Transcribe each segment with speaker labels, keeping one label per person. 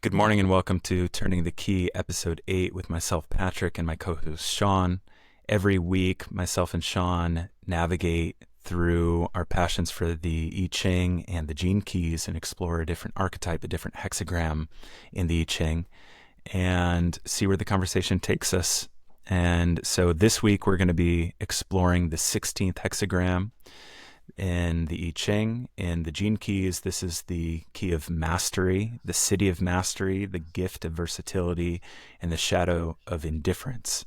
Speaker 1: Good morning and welcome to Turning the Key, Episode 8 with myself, Patrick, and my co-host, Sean. Every week, myself and Sean navigate through our passions for the I Ching and the gene keys and explore a different archetype, a different hexagram in the I Ching, and see where the conversation takes us. And so this week, we're going to be exploring the 16th hexagram in the I Ching. In the gene keys, this is the key of mastery, the Siddhi of mastery, the gift of versatility, and the shadow of indifference.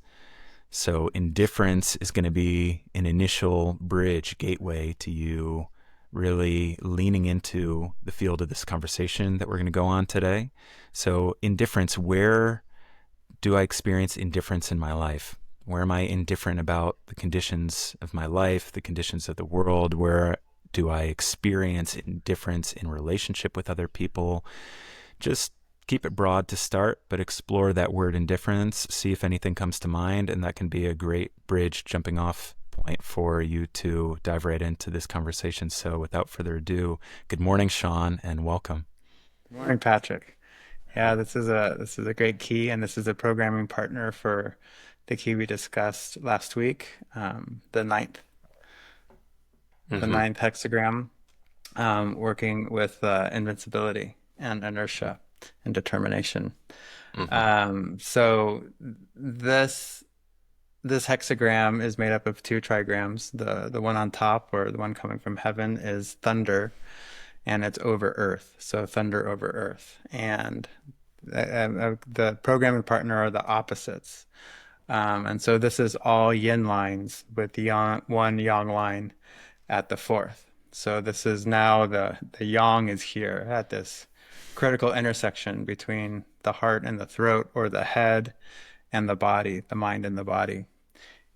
Speaker 1: So indifference is going to be an initial bridge, gateway to you really leaning into the field of this conversation that we're going to go on today. So indifference, where do I experience indifference in my life? Where am I indifferent about the conditions of my life, the conditions of the world? Where do I experience indifference in relationship with other people? Just keep it broad to start, but explore that word indifference, see if anything comes to mind, and that can be a great bridge jumping off point for you to dive right into this conversation. So without further ado, good morning, Sean, and welcome.
Speaker 2: Good morning, Patrick. Yeah, this is a great key, and this is a programming partner for the key we discussed last week, the
Speaker 1: Mm-hmm.
Speaker 2: ninth hexagram, working with invincibility and inertia and determination.
Speaker 1: Mm-hmm.
Speaker 2: So this hexagram is made up of two trigrams. The one on top, or the one coming from heaven, is thunder, and it's over earth. So thunder over earth, and the programming partner are the opposites. And so this is all yin lines with the one yang line at the fourth. So this is now the yang is here at this critical intersection between the heart and the throat, or the head and the body, the mind and the body,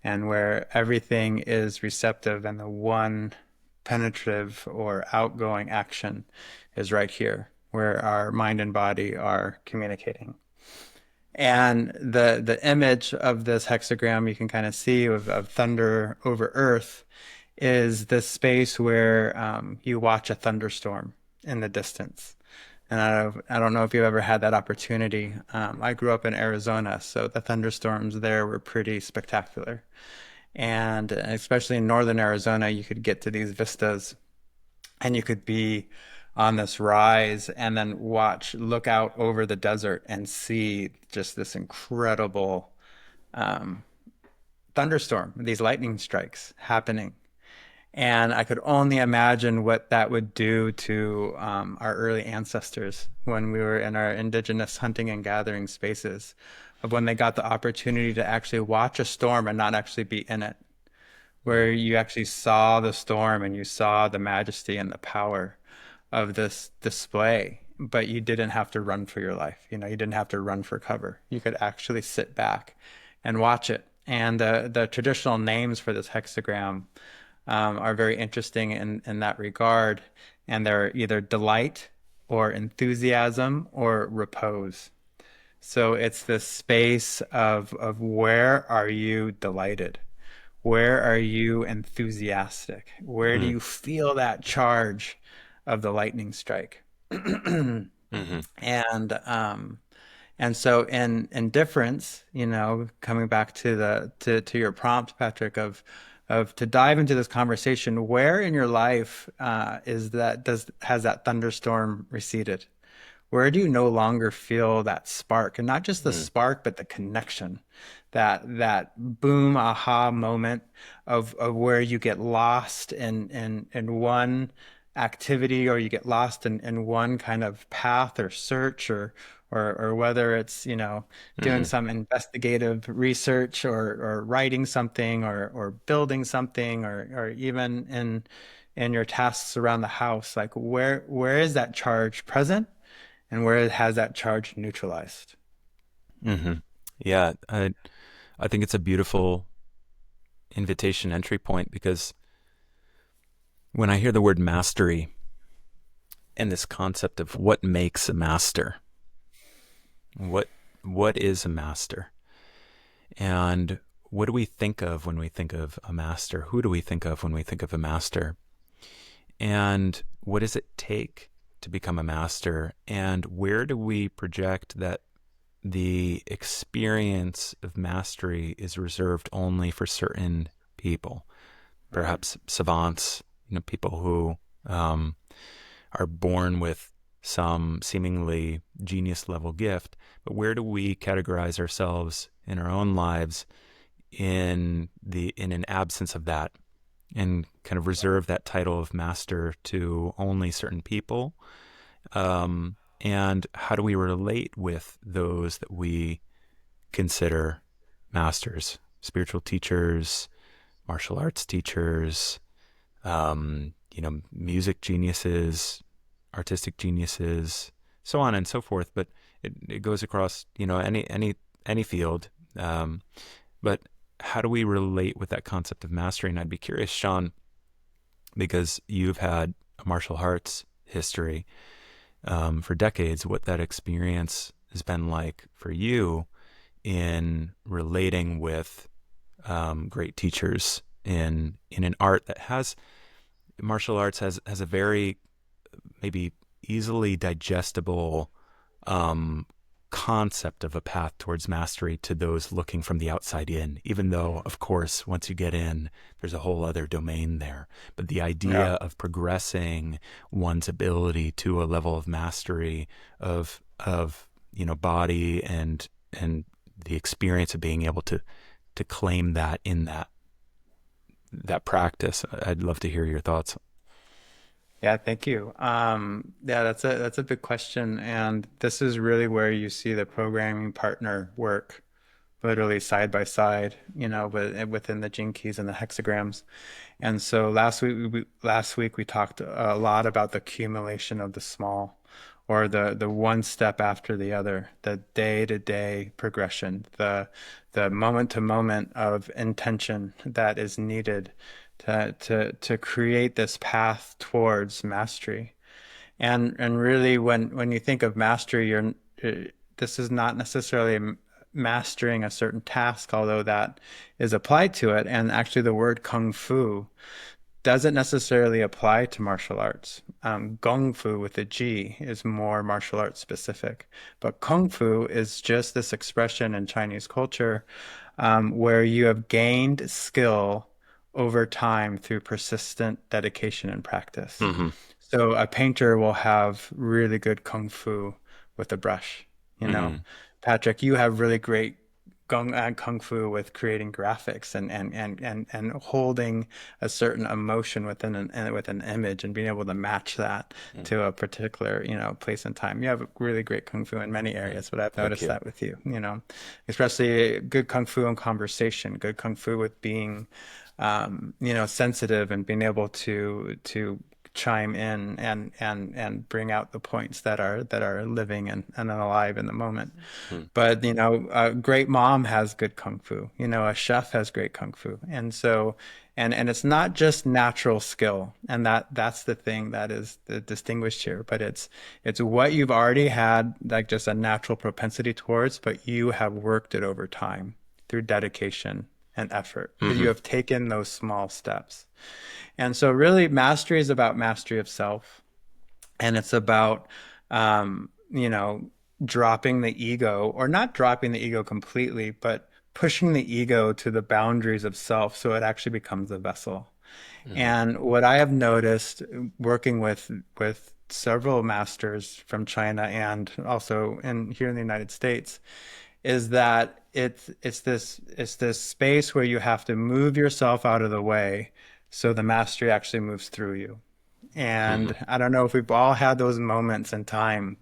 Speaker 2: and where everything is receptive, and the one penetrative or outgoing action is right here, where our mind and body are communicating. And the image of this hexagram you can kind of see of thunder over earth is this space where you watch a thunderstorm in the distance. And I don't know if you ever had that opportunity. I grew up in Arizona, so the thunderstorms there were pretty spectacular. And especially in northern Arizona, you could get to these vistas, and you could be on this rise and then look out over the desert and see just this incredible um, thunderstorm, these lightning strikes happening. And I could only imagine what that would do to our early ancestors when we were in our indigenous hunting and gathering spaces, of when they got the opportunity to actually watch a storm and not actually be in it, where you actually saw the storm and you saw the majesty and the power of this display, but you didn't have to run for your life. You didn't have to run for cover. You could actually sit back and watch it. And the traditional names for this hexagram are very interesting in that regard. And they're either delight or enthusiasm or repose. So it's this space of where are you delighted? Where are you enthusiastic? Where do
Speaker 1: Mm-hmm.
Speaker 2: you feel that charge of the lightning strike?
Speaker 1: Mm-hmm.
Speaker 2: And and so in difference, coming back to to your prompt, Patrick, of to dive into this conversation, where in your life is that does has that thunderstorm receded? Where do you no longer feel that spark? And not just the spark, but the connection, that boom aha moment of where you get lost in one activity, or you get lost in one kind of path or search, or whether it's, doing
Speaker 1: Mm-hmm.
Speaker 2: some investigative research, or writing something, or building something, or even in your tasks around the house. Like, where is that charge present, and where has that charge neutralized?
Speaker 1: Mm-hmm. Yeah, I think it's a beautiful invitation entry point because when I hear the word mastery and this concept of what makes a master, what what is a master, and what do we think of when we think of a master? Who do we think of when we think of a master? And what does it take? to become a master, and where do we project that the experience of mastery is reserved only for certain people,
Speaker 2: Right.
Speaker 1: perhaps savants, people who um, are born with some seemingly genius level gift, but where do we categorize ourselves in our own lives in an absence of that, and kind of reserve that title of master to only certain people? And how do we relate with those that we consider masters, spiritual teachers, martial arts teachers, music geniuses, artistic geniuses, so on and so forth. But it goes across, any field. But how do we relate with that concept of mastery? And I'd be curious, Sean, because you've had a martial arts history for decades, what that experience has been like for you in relating with great teachers in an art that has martial arts has a very maybe easily digestible um, concept of a path towards mastery to those looking from the outside in, even though, of course, once you get in, there's a whole other domain there. But the
Speaker 2: Yeah.
Speaker 1: idea of progressing one's ability to a level of mastery of body and the experience of being able to claim that in that practice. I'd love to hear your thoughts.
Speaker 2: Yeah, thank you. Yeah, that's a big question, and this is really where you see the programming partner work, literally side by side, but within the gene keys and the hexagrams. And so last week we talked a lot about the accumulation of the small, or the one step after the other, the day-to-day progression, the moment-to-moment of intention that is needed to create this path towards mastery. And really, when you think of mastery, this is not necessarily mastering a certain task, although that is applied to it. And actually, the word kung fu doesn't necessarily apply to martial arts. Gong fu with a G is more martial arts specific, but kung fu is just this expression in Chinese culture where you have gained skill over time through persistent dedication and practice.
Speaker 1: Mm-hmm.
Speaker 2: So a painter will have really good kung fu with a brush, you know.
Speaker 1: Mm-hmm.
Speaker 2: Patrick, you have really great kung fu with creating graphics and holding a certain emotion with an image and being able to match that to a particular, place and time. You have really great kung fu in many
Speaker 1: Mm-hmm.
Speaker 2: areas, but I've
Speaker 1: Thank
Speaker 2: noticed
Speaker 1: you.
Speaker 2: that with you, especially good kung fu in conversation, good kung fu with being sensitive and being able to chime in and bring out the points that are living and alive in the moment.
Speaker 1: Mm-hmm.
Speaker 2: But a great mom has good kung fu. A chef has great kung fu, and so and it's not just natural skill, and that's the thing that is the distinguished here. But it's what you've already had, like just a natural propensity towards, but you have worked it over time through dedication and effort. You
Speaker 1: Mm-hmm.
Speaker 2: have taken those small steps. And so, really, mastery is about mastery of self, and it's about, um, you know, dropping the ego, or not dropping the ego completely, but pushing the ego to the boundaries of self so it actually becomes a vessel.
Speaker 1: Mm-hmm.
Speaker 2: And what I have noticed working with several masters from China and also here in the United States is that it's this space where you have to move yourself out of the way so the mastery actually moves through you.
Speaker 1: Mm-hmm.
Speaker 2: And I don't know if we've all had those moments in time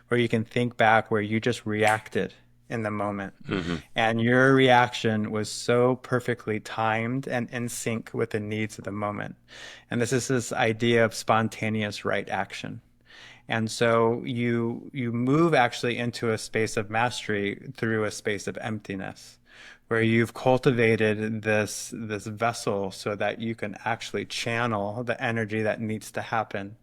Speaker 2: where you can think back where you just reacted in the moment.
Speaker 1: Mm-hmm.
Speaker 2: And your reaction was so perfectly timed and in sync with the needs of the moment. And this is this idea of spontaneous right action. And so you move actually into a space of mastery through a space of emptiness, where you've cultivated this vessel so that you can actually channel the energy that needs to happen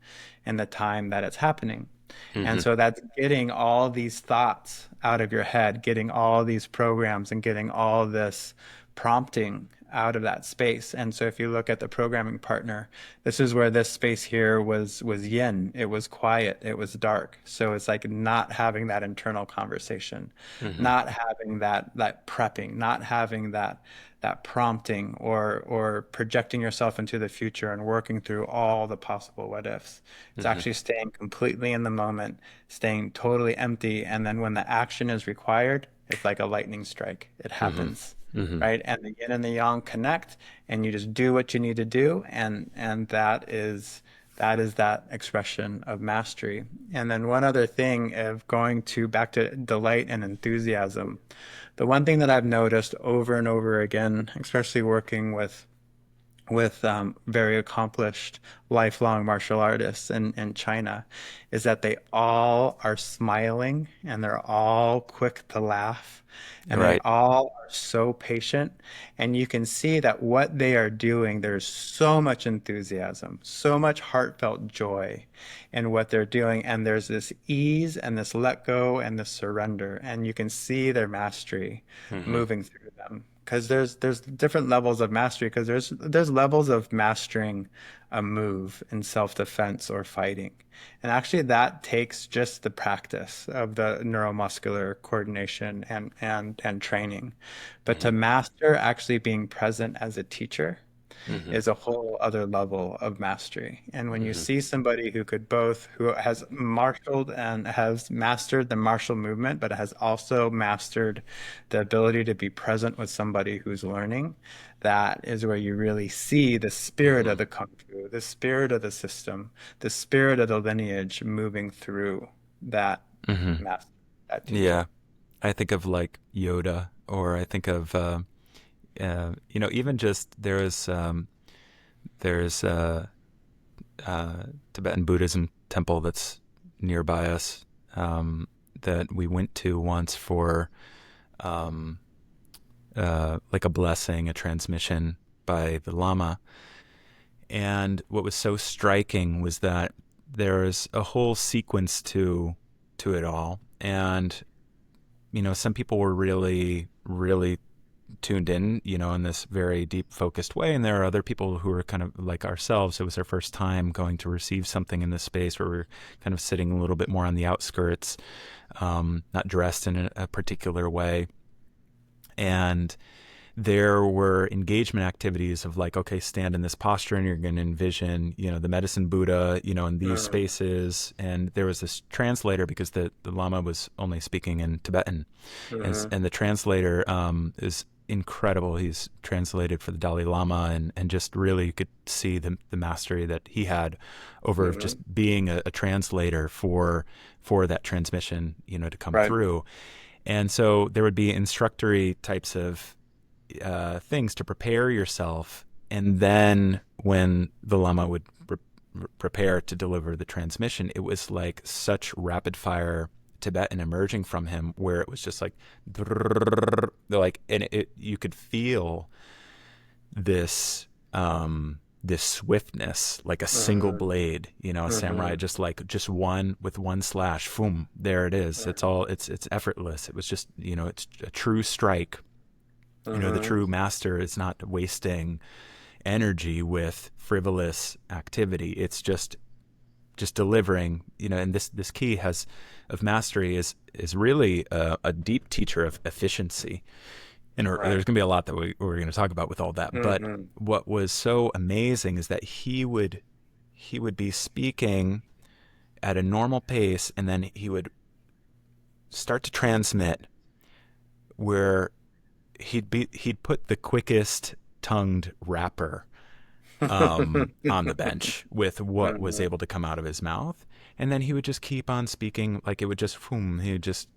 Speaker 2: in the time that it's happening. And
Speaker 1: Mm-hmm.
Speaker 2: so that's getting all these thoughts out of your head, getting all these programs and getting all this prompting out of that space. And so if you look at the programming partner, this is where this space here was yin. It was quiet. It was dark. So it's like not having that internal conversation,
Speaker 1: Mm-hmm.
Speaker 2: not having that prepping, not having that prompting or projecting yourself into the future and working through all the possible what ifs. It's
Speaker 1: Mm-hmm.
Speaker 2: actually staying completely in the moment, staying totally empty, and then when the action is required, it's like a lightning strike. It
Speaker 1: Mm-hmm.
Speaker 2: happens,
Speaker 1: Mm-hmm.
Speaker 2: right? And the yin and the yang connect, and you just do what you need to do, and that is that expression of mastery. And then one other thing of going to back to delight and enthusiasm. The one thing that I've noticed over and over again, especially working with very accomplished lifelong martial artists in China, is that they all are smiling and they're all quick to laugh and they
Speaker 1: Right.
Speaker 2: all are so patient. And you can see that what they are doing, there's so much enthusiasm, so much heartfelt joy in what they're doing. And there's this ease and this let go and this surrender. And you can see their mastery
Speaker 1: Mm-hmm.
Speaker 2: moving through them because there's different levels of mastery because there's levels of mastering a move in self-defense or fighting. And actually that takes just the practice of the neuromuscular coordination and training. But
Speaker 1: Mm-hmm.
Speaker 2: to master actually being present as a teacher
Speaker 1: Mm-hmm.
Speaker 2: is a whole other level of mastery. And when you
Speaker 1: Mm-hmm.
Speaker 2: see somebody who has marshaled and has mastered the martial movement, but has also mastered the ability to be present with somebody who's learning, that is where you really see the spirit
Speaker 1: Mm-hmm.
Speaker 2: of the Kung Fu, the spirit of the system, the spirit of the lineage moving through that
Speaker 1: Mm-hmm.
Speaker 2: master, that
Speaker 1: Yeah.
Speaker 2: teacher.
Speaker 1: I think of like Yoda, or I think of even just there's Tibetan Buddhism temple that's nearby us, that we went to once for um, like a blessing, a transmission by the Lama. And what was so striking was that there's a whole sequence to it all. And some people were really, really tuned in, in this very deep focused way. And there are other people who are kind of like ourselves. It was our first time going to receive something in this space where we're kind of sitting a little bit more on the outskirts, not dressed in a particular way. And there were engagement activities of like, okay, stand in this posture and you're going to envision, the medicine Buddha, in these
Speaker 2: Mhm.
Speaker 1: spaces. And there was this translator because the Lama was only speaking in Tibetan.
Speaker 2: Mhm.
Speaker 1: And the translator is incredible. He's translated for the Dalai Lama, and just really you could see the mastery that he had over just
Speaker 2: Mhm.
Speaker 1: being a translator for that transmission, to come
Speaker 2: Right.
Speaker 1: through. And so there would be instructory types of things to prepare yourself. And then when the Lama would prepare to deliver the transmission, it was like such rapid fire Tibetan emerging from him, where it was just like, like, and you could feel this swiftness, like a single
Speaker 2: Mhm.
Speaker 1: blade, a samurai,
Speaker 2: Mhm.
Speaker 1: just one with one slash, boom, there it is. It's effortless. It was just, it's a true strike. The
Speaker 2: Mhm.
Speaker 1: true master is not wasting energy with frivolous activity. It's just delivering, and this key of mastery is really a deep teacher of efficiency. And
Speaker 2: Right.
Speaker 1: there's going to be a lot that we're going to talk about with all that. But
Speaker 2: Mhm.
Speaker 1: what was so amazing is that he would be speaking at a normal pace, and then he would start to transmit where he'd put the quickest tongued rapper on the bench with what was
Speaker 2: Mhm.
Speaker 1: able to come out of his mouth. And then he would just keep on speaking, like it would just, boom, he would just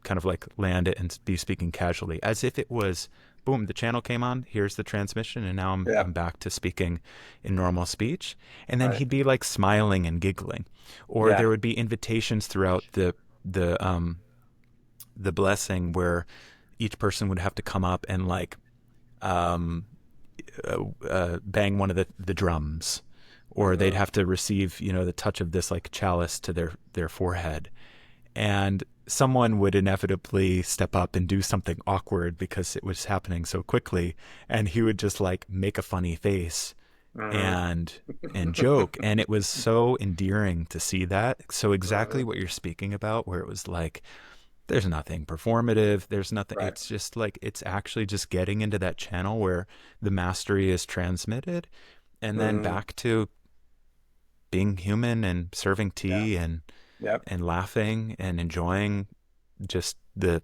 Speaker 1: kind of like land it and be speaking casually, as if it was, boom, the channel came on, here's the transmission, and now I'm,
Speaker 2: Yeah.
Speaker 1: I'm back to speaking in normal speech. And then
Speaker 2: Right.
Speaker 1: he'd be like smiling and giggling. Or
Speaker 2: Yeah.
Speaker 1: there would be invitations throughout the blessing where each person would have to come up and like um, bang one of the drums, or they'd
Speaker 2: Mhm.
Speaker 1: have to receive the touch of this like chalice to their forehead. and someone would inevitably step up and do something awkward because it was happening so quickly, and he would just like make a funny face
Speaker 2: Mhm.
Speaker 1: and joke, and it was so endearing to see that. So exactly
Speaker 2: Mhm.
Speaker 1: what you're speaking about, where it was like there's nothing performative, there's nothing,
Speaker 2: Right.
Speaker 1: it's just like it's actually just getting into that channel where the mastery is transmitted, and then
Speaker 2: Mhm.
Speaker 1: back to being human and serving
Speaker 2: Yeah.
Speaker 1: tea
Speaker 2: Yep.
Speaker 1: and laughing and enjoying just the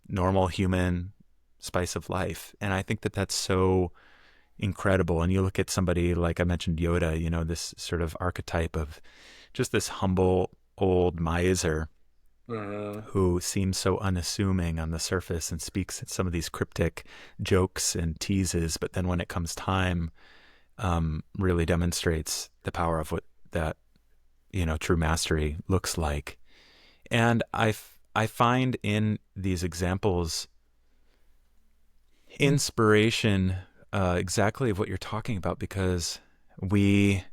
Speaker 1: normal human spice of life. And I think that that's so incredible. And you look at somebody like I mentioned, Yoda, you know, this sort of archetype of just this humble old miser
Speaker 2: Mhm.
Speaker 1: who seems so unassuming on the surface and speaks some of these cryptic jokes and teases, but then when it comes time, really demonstrates the power of what that, you know, true mastery looks like. And I find in these examples inspiration, exactly of what you're talking about, because we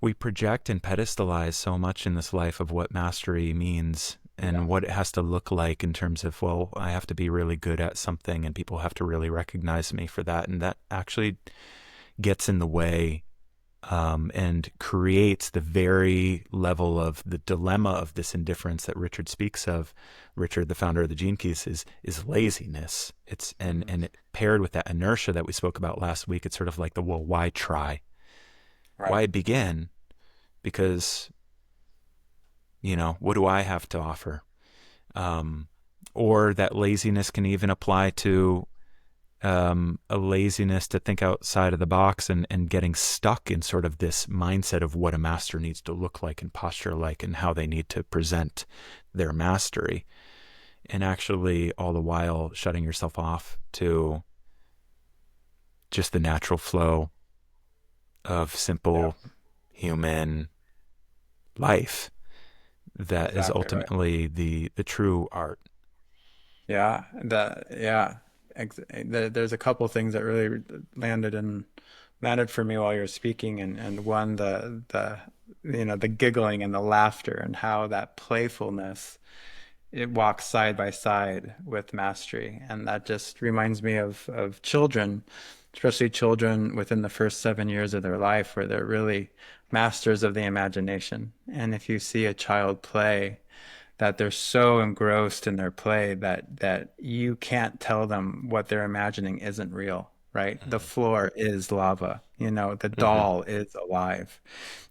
Speaker 1: we project and pedestalize so much in this life of what mastery means
Speaker 2: Yeah.
Speaker 1: and what it has to look like in terms of, well, I have to be really good at something and people have to really recognize me for that, and that actually gets in the way, and creates the very level of the dilemma of this indifference that Richard speaks of. Richard, the founder of the Gene Keys, is laziness. It's
Speaker 2: Mhm.
Speaker 1: and it, paired with that inertia that we spoke about last week, it's sort of like the, well, why try?
Speaker 2: Right.
Speaker 1: Why begin? Because, you know, what do I have to offer? Um, or that laziness can even apply to, a laziness to think outside of the box, and getting stuck in sort of this mindset of what a master needs to look like and posture like and how they need to present their mastery. And actually, all the while, shutting yourself off to just the natural flow of
Speaker 2: Yeah.
Speaker 1: simple human life that is
Speaker 2: Exactly right.
Speaker 1: ultimately the true art.
Speaker 2: Yeah. Yeah. There's a couple things that really landed for me while you're speaking, and one, the the giggling and the laughter and how that playfulness, it walks side by side with mastery. And that just reminds me of children, especially children within the first 7 years of their life, where they're really masters of the imagination. And if you see a child play, that they're so engrossed in their play that you can't tell them what they're imagining isn't real, right? The
Speaker 1: Mm-hmm.
Speaker 2: floor is lava, the
Speaker 1: Mm-hmm.
Speaker 2: doll is alive.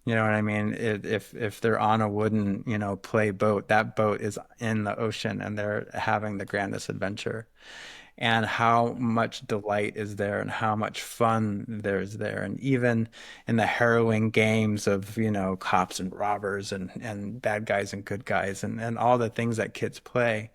Speaker 2: You know what I mean? If they're on a wooden, play boat, that boat is in the ocean and they're having the grandest adventure. And how much delight is there and how much fun there's there. And even in the harrowing games of, cops and robbers and bad guys and good guys and all the things that kids play,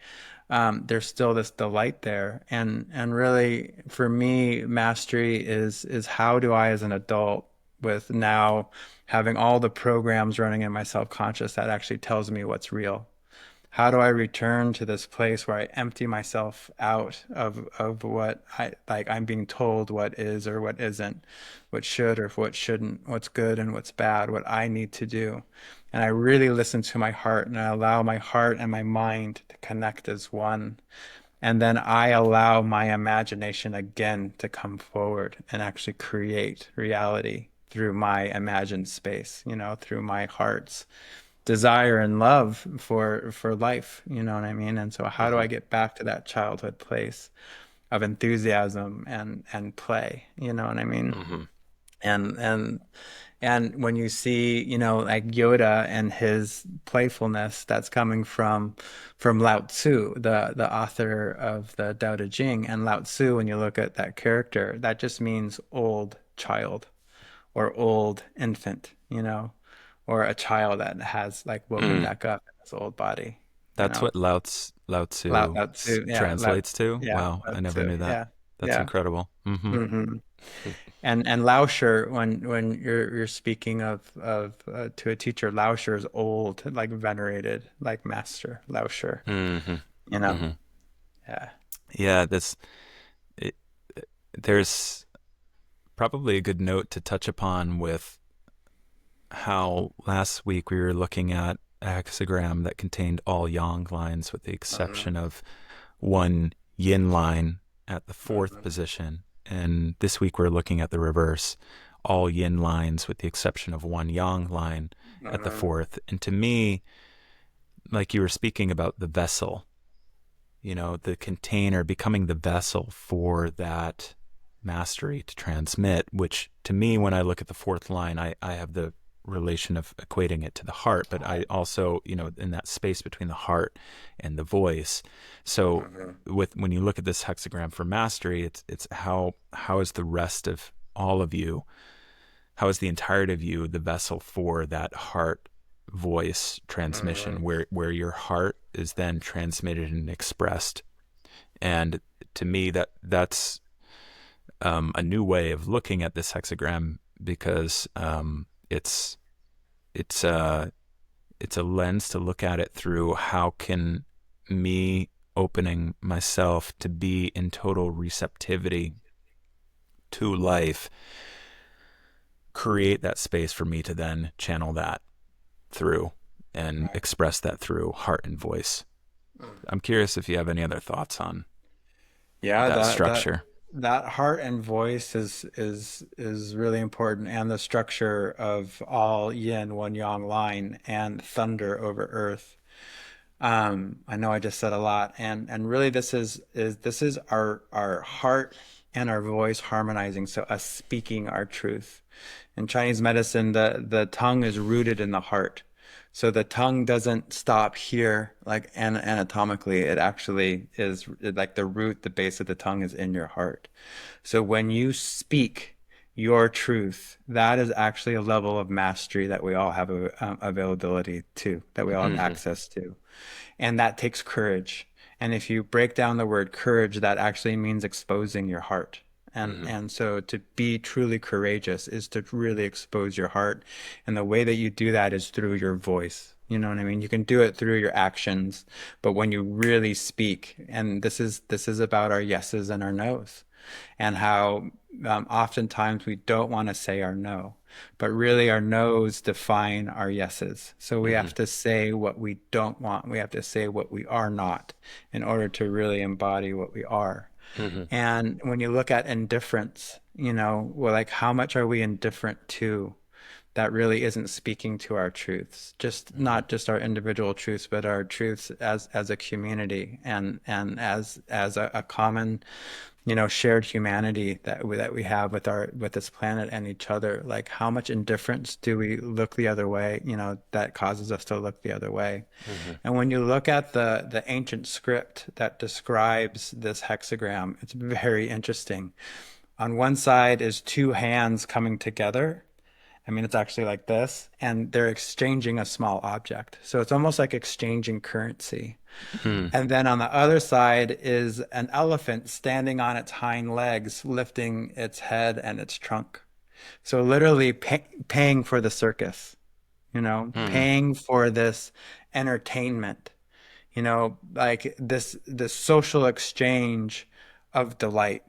Speaker 2: there's still this delight there. And really, for me, mastery is how do I, as an adult, with now having all the programs running in my self-conscious that actually tells me what's real, how do I return to this place where I empty myself out of what I'm being told what is or what isn't, what should or what shouldn't, what's good and what's bad, what I need to do. And I really listen to my heart and I allow my heart and my mind to connect as one. And then I allow my imagination again to come forward and actually create reality through my imagined space, through my heart's desire and love for life, you know what I mean? And so how do
Speaker 1: Mm-hmm.
Speaker 2: I get back to that childhood place of enthusiasm and play, you know what I mean?
Speaker 1: Mm-hmm.
Speaker 2: And when you see, like Yoda and his playfulness, that's coming from Lao Tzu, the author of the Tao Te Ching. And Lao Tzu, when you look at that character, that just means old child or old infant, or a child that has like woken
Speaker 1: Mm.
Speaker 2: back up in his old body, you
Speaker 1: That's
Speaker 2: know.
Speaker 1: what Lao Tzu
Speaker 2: Lao Tzu, yeah,
Speaker 1: translates to.
Speaker 2: yeah,
Speaker 1: Wow,
Speaker 2: Lao
Speaker 1: I never
Speaker 2: Tzu,
Speaker 1: knew that.
Speaker 2: yeah,
Speaker 1: That's
Speaker 2: yeah.
Speaker 1: incredible. Mm-hmm.
Speaker 2: hmm and Lauscher, when you're speaking of to a teacher, Lauscher is old, like venerated, like master Lauscher,
Speaker 1: Mm-hmm.
Speaker 2: you know.
Speaker 1: Mm-hmm.
Speaker 2: Yeah.
Speaker 1: Yeah, it, there's probably a good note to touch upon with how last week we were looking at a hexagram that contained all yang lines with the
Speaker 2: Uh-huh.
Speaker 1: exception of one yin line at the fourth
Speaker 2: Uh-huh.
Speaker 1: position. And this week we're looking at the reverse, all yin lines with the exception of one yang line at the
Speaker 2: Uh-huh.
Speaker 1: fourth. And to me, like you were speaking about the vessel, the container becoming the vessel for that mastery to transmit, which to me, when I look at the fourth line, I have the relation of equating it to the heart, but I also, in that space between the heart and the voice. So
Speaker 2: Uh-huh.
Speaker 1: when you look at this hexagram for mastery, it's how is the rest of all of you, how is the entirety of you the vessel for that heart voice
Speaker 2: Uh-huh.
Speaker 1: transmission where your heart is then transmitted and expressed. And to me, that's a new way of looking at this hexagram because it's a it's a lens to look at it through. How can me opening myself to be in total receptivity to life create that space for me to then channel that through and
Speaker 2: Right.
Speaker 1: express that through heart and voice. I'm curious if you have any other thoughts on
Speaker 2: Yeah,
Speaker 1: that
Speaker 2: that
Speaker 1: structure.
Speaker 2: that heart and voice is really important, and the structure of all yin, one yang line, and thunder over earth. I know I just said a lot, and really this is our heart and our voice harmonizing, so us speaking our truth. In Chinese medicine, the tongue is rooted in the heart. So the tongue doesn't stop here, like anatomically. It actually is like the root, the base of the tongue is in your heart. So when you speak your truth, that is actually a level of mastery that we all have availability to, that we all have
Speaker 1: Mm-hmm.
Speaker 2: access to. And that takes courage. And if you break down the word courage, that actually means exposing your heart.
Speaker 1: Mm-hmm.
Speaker 2: And so to be truly courageous is to really expose your heart. And the way that you do that is through your voice. You know what I mean? You can do it through your actions, but when you really speak, and this is about our yeses and our nos, and how oftentimes we don't want to say our no, but really our no's define our yeses. So we
Speaker 1: Mm-hmm.
Speaker 2: have to say what we don't want. We have to say what we are not in order to really embody what we are.
Speaker 1: Mm-hmm.
Speaker 2: And when you look at indifference, well, like how much are we indifferent to that really isn't speaking to our truths, just
Speaker 1: Mm-hmm.
Speaker 2: not just our individual truths, but our truths as a community and as a common shared humanity that we have with this planet and each other. Like how much indifference do we look the other way, that causes us to look the other way.
Speaker 1: Mm-hmm.
Speaker 2: And when you look at the ancient script that describes this hexagram, it's very interesting. On one side is two hands coming together. I mean, it's actually like this, and they're exchanging a small object. So it's almost like exchanging currency.
Speaker 1: Mm-hmm.
Speaker 2: And then on the other side is an elephant standing on its hind legs, lifting its head and its trunk. So literally paying for the circus,
Speaker 1: Mm-hmm.
Speaker 2: paying for this entertainment, like this social exchange of delight.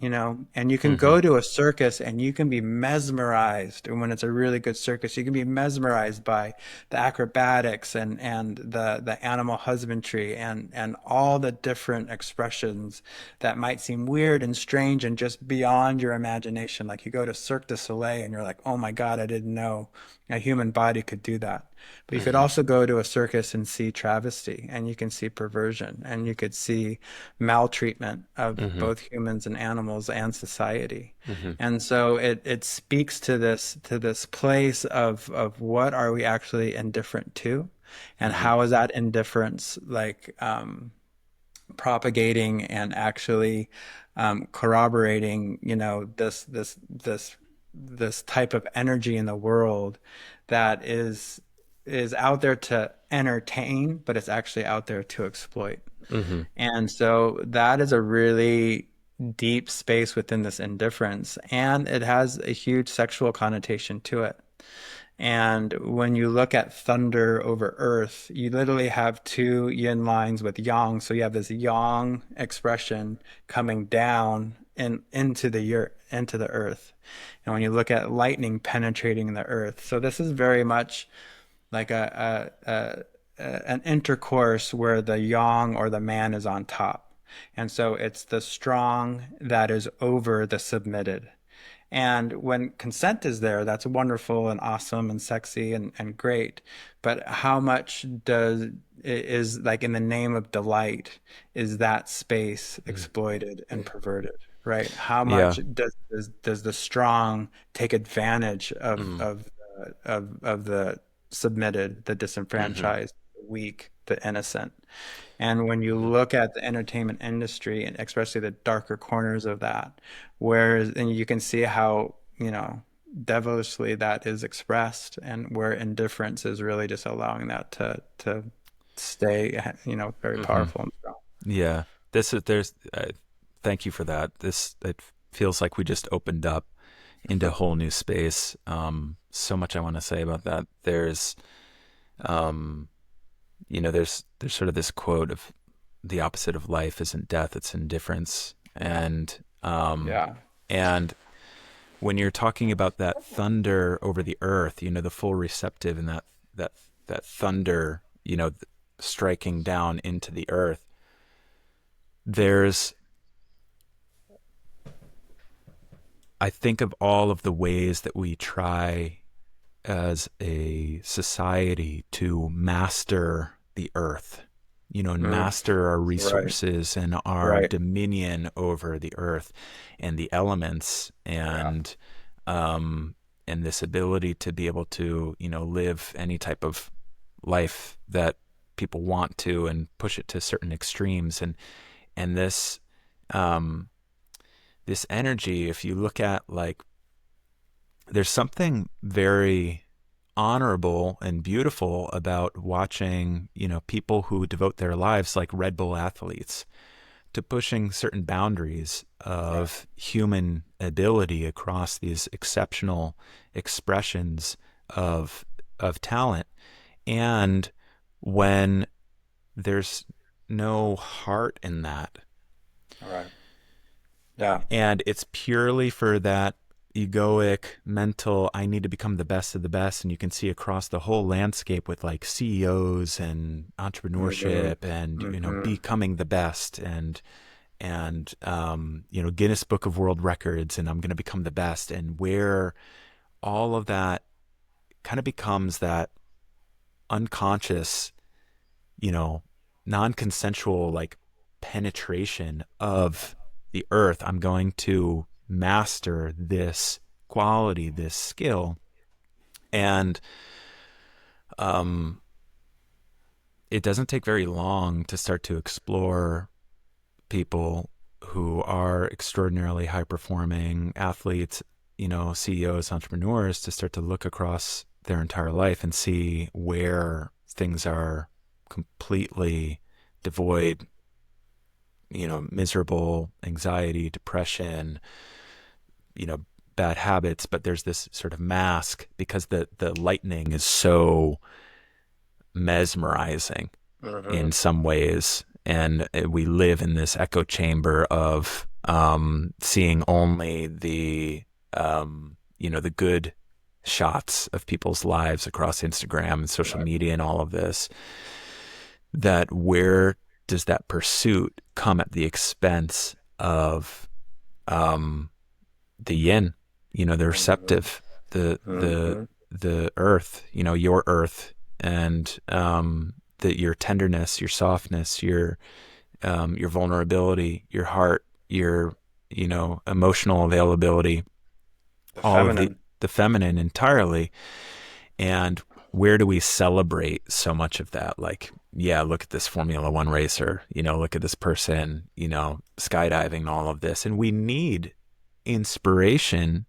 Speaker 2: And you can
Speaker 1: Mm-hmm.
Speaker 2: go to a circus and you can be mesmerized. And when it's a really good circus, you can be mesmerized by the acrobatics and the animal husbandry and all the different expressions that might seem weird and strange and just beyond your imagination. Like you go to Cirque du Soleil and you're like, oh my God, I didn't know a human body could do that. But you could
Speaker 1: Mm-hmm.
Speaker 2: also go to a circus and see travesty, and you can see perversion, and you could see maltreatment of
Speaker 1: Mm-hmm.
Speaker 2: both humans and animals and society.
Speaker 1: Mm-hmm.
Speaker 2: And so it speaks to this place of what are we actually indifferent to, and
Speaker 1: Mm-hmm.
Speaker 2: how is that indifference like propagating and actually corroborating, this type of energy in the world that is out there to entertain, but it's actually out there to exploit.
Speaker 1: Mm-hmm.
Speaker 2: And so that is a really deep space within this indifference, and it has a huge sexual connotation to it. And when you look at thunder over earth, you literally have two yin lines with yang. So you have this yang expression coming down into the earth. And when you look at lightning penetrating the earth, so this is very much like an intercourse where the yang or the man is on top. And so it's the strong that is over the submitted. And when consent is there, that's wonderful and awesome and sexy and great. But how much is like in the name of delight, is that space
Speaker 1: Mm.
Speaker 2: exploited and perverted, right? How
Speaker 1: Yeah.
Speaker 2: much does the strong take advantage
Speaker 1: Mm.
Speaker 2: of the submitted, the
Speaker 1: Hmm.
Speaker 2: disenfranchised, the weak, the innocent? And when you look at the entertainment industry, and especially the darker corners of that, and you can see how, devilishly that is expressed, and where indifference is really just allowing that to stay, very
Speaker 1: Hmm.
Speaker 2: powerful and strong.
Speaker 1: Yeah. There's, thank you for that. It feels like we just opened up into a whole new space. So much I want to say about that. Um, there's sort of this quote of the opposite of life isn't death, it's indifference.
Speaker 2: Yeah.
Speaker 1: And when you're talking about that thunder over the earth, the full receptive and that, that thunder, striking down into the earth, there's, I think of all of the ways that we try as a society to master the earth, and
Speaker 2: Mm,
Speaker 1: master our
Speaker 2: right.
Speaker 1: resources and our
Speaker 2: Right.
Speaker 1: dominion over the earth and the elements,
Speaker 2: Yeah.
Speaker 1: um, and this ability to be able to, live any type of life that people want to and push it to certain extremes. And um, this energy, if you look at like, there's something very honorable and beautiful about watching, people who devote their lives like Red Bull athletes to pushing certain boundaries
Speaker 2: Right.
Speaker 1: of human ability across these exceptional expressions of talent. And when there's no heart in that,
Speaker 2: Right. Yeah.
Speaker 1: and it's purely for that egoic mental, I need to become the best of the best. And you can see across the whole landscape with like CEOs and
Speaker 2: Hmm.
Speaker 1: entrepreneurship and,
Speaker 2: Hmm.
Speaker 1: becoming the best, Guinness Book of World Records, and I'm going to become the best. And where all of that kind of becomes that unconscious, you know, non-consensual like penetration of the earth. I'm going to master this quality, this skill. And um, it doesn't take very long to start to explore people who are extraordinarily high performing athletes, CEOs, entrepreneurs, to start to look across their entire life and see where things are completely devoid, miserable, anxiety, depression, you know, bad habits, but there's this sort of mask because the lightning is so mesmerizing
Speaker 2: Hmm.
Speaker 1: in some ways, and we live in this echo chamber of seeing only the good shots of people's lives across Instagram and social
Speaker 2: Right.
Speaker 1: media and all of this. That where does that pursuit come at the expense of um, the yin, the
Speaker 2: Hmm.
Speaker 1: receptive, the the
Speaker 2: Hmm.
Speaker 1: the earth, your earth, and your tenderness, your softness, your vulnerability, your heart, your emotional availability,
Speaker 2: The
Speaker 1: all of the
Speaker 2: feminine.
Speaker 1: feminine entirely. And where do we celebrate so much of that? Like, yeah, look at this Formula One racer, look at this person, skydiving and all of this. And we need inspiration,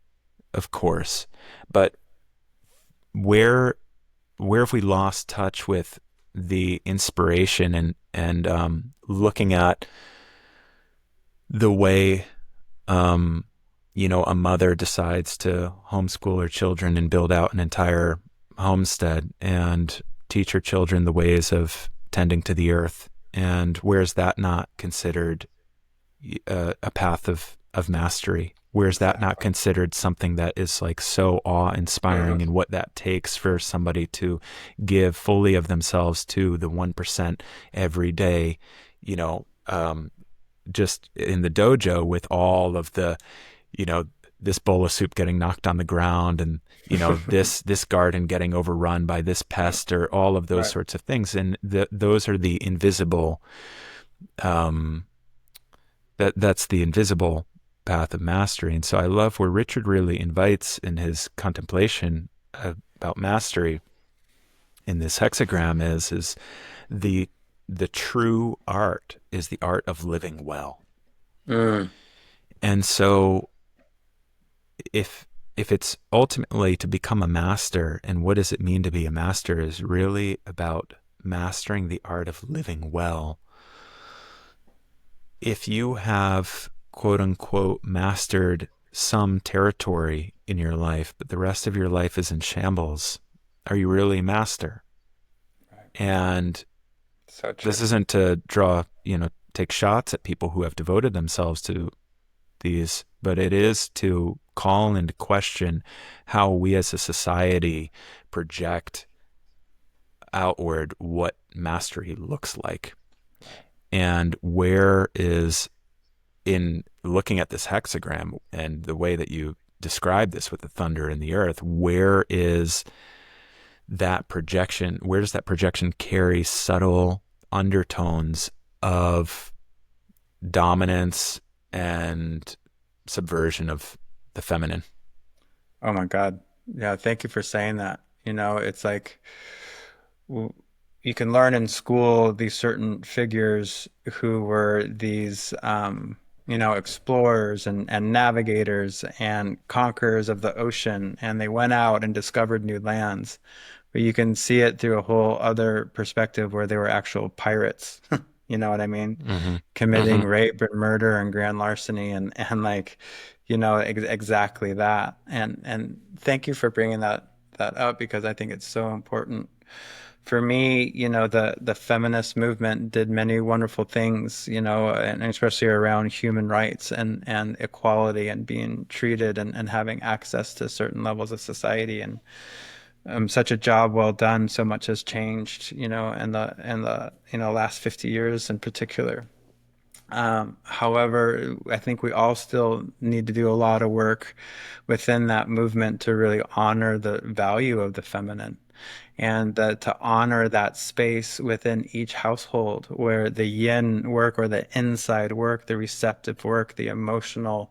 Speaker 1: of course, but where have we lost touch with the inspiration and looking at the way um, a mother decides to homeschool her children and build out an entire homestead and teach her children the ways of tending to the earth. And where's that not considered a path of mastery? Where's that not
Speaker 2: Exactly.
Speaker 1: considered something that is like so awe-inspiring, and what that takes for somebody to give fully of themselves to the 1% every day, you know, just in the dojo with all of the, you know, this bowl of soup getting knocked on the ground, and this garden getting overrun by this
Speaker 2: Right.
Speaker 1: pest, or all of those
Speaker 2: Right.
Speaker 1: sorts of things. And those are the invisible, um that's the invisible path of mastery. And so I love where Richard really invites in his contemplation about mastery in this hexagram is the true art is the art of living well.
Speaker 2: Mm.
Speaker 1: And so if it's ultimately to become a master, and what does it mean to be a master, is really about mastering the art of living well. If you have quote unquote mastered some territory in your life, but the rest of your life is in shambles, are you really a master?
Speaker 2: Right.
Speaker 1: And
Speaker 2: So
Speaker 1: this
Speaker 2: true.
Speaker 1: isn't to draw, take shots at people who have devoted themselves to these, but it is to call into question how we as a society project outward what mastery looks like.
Speaker 2: Right.
Speaker 1: And where is, in looking at this hexagram and the way that you describe this with the thunder and the earth, where is that projection? Where does that projection carry subtle undertones of dominance and subversion of the feminine?
Speaker 2: Oh my God. Yeah, thank you for saying that. It's like w- you can learn in school these certain figures who were these, explorers and navigators and conquerors of the ocean, and they went out and discovered new lands. But you can see it through a whole other perspective where they were actual pirates. You know what I mean?
Speaker 1: Mm-hmm.
Speaker 2: Committing
Speaker 1: Mm-hmm.
Speaker 2: rape and murder and grand larceny and like, exactly that. And thank you for bringing that up because I think it's so important. For me, the feminist movement did many wonderful things, and especially around human rights and equality and being treated and having access to certain levels of society. And such a job well done. So much has changed, in the last 50 years in particular. However, I think we all still need to do a lot of work within that movement to really honor the value of the feminine and to honor that space within each household where the yin work or the inside work, the receptive work, the emotional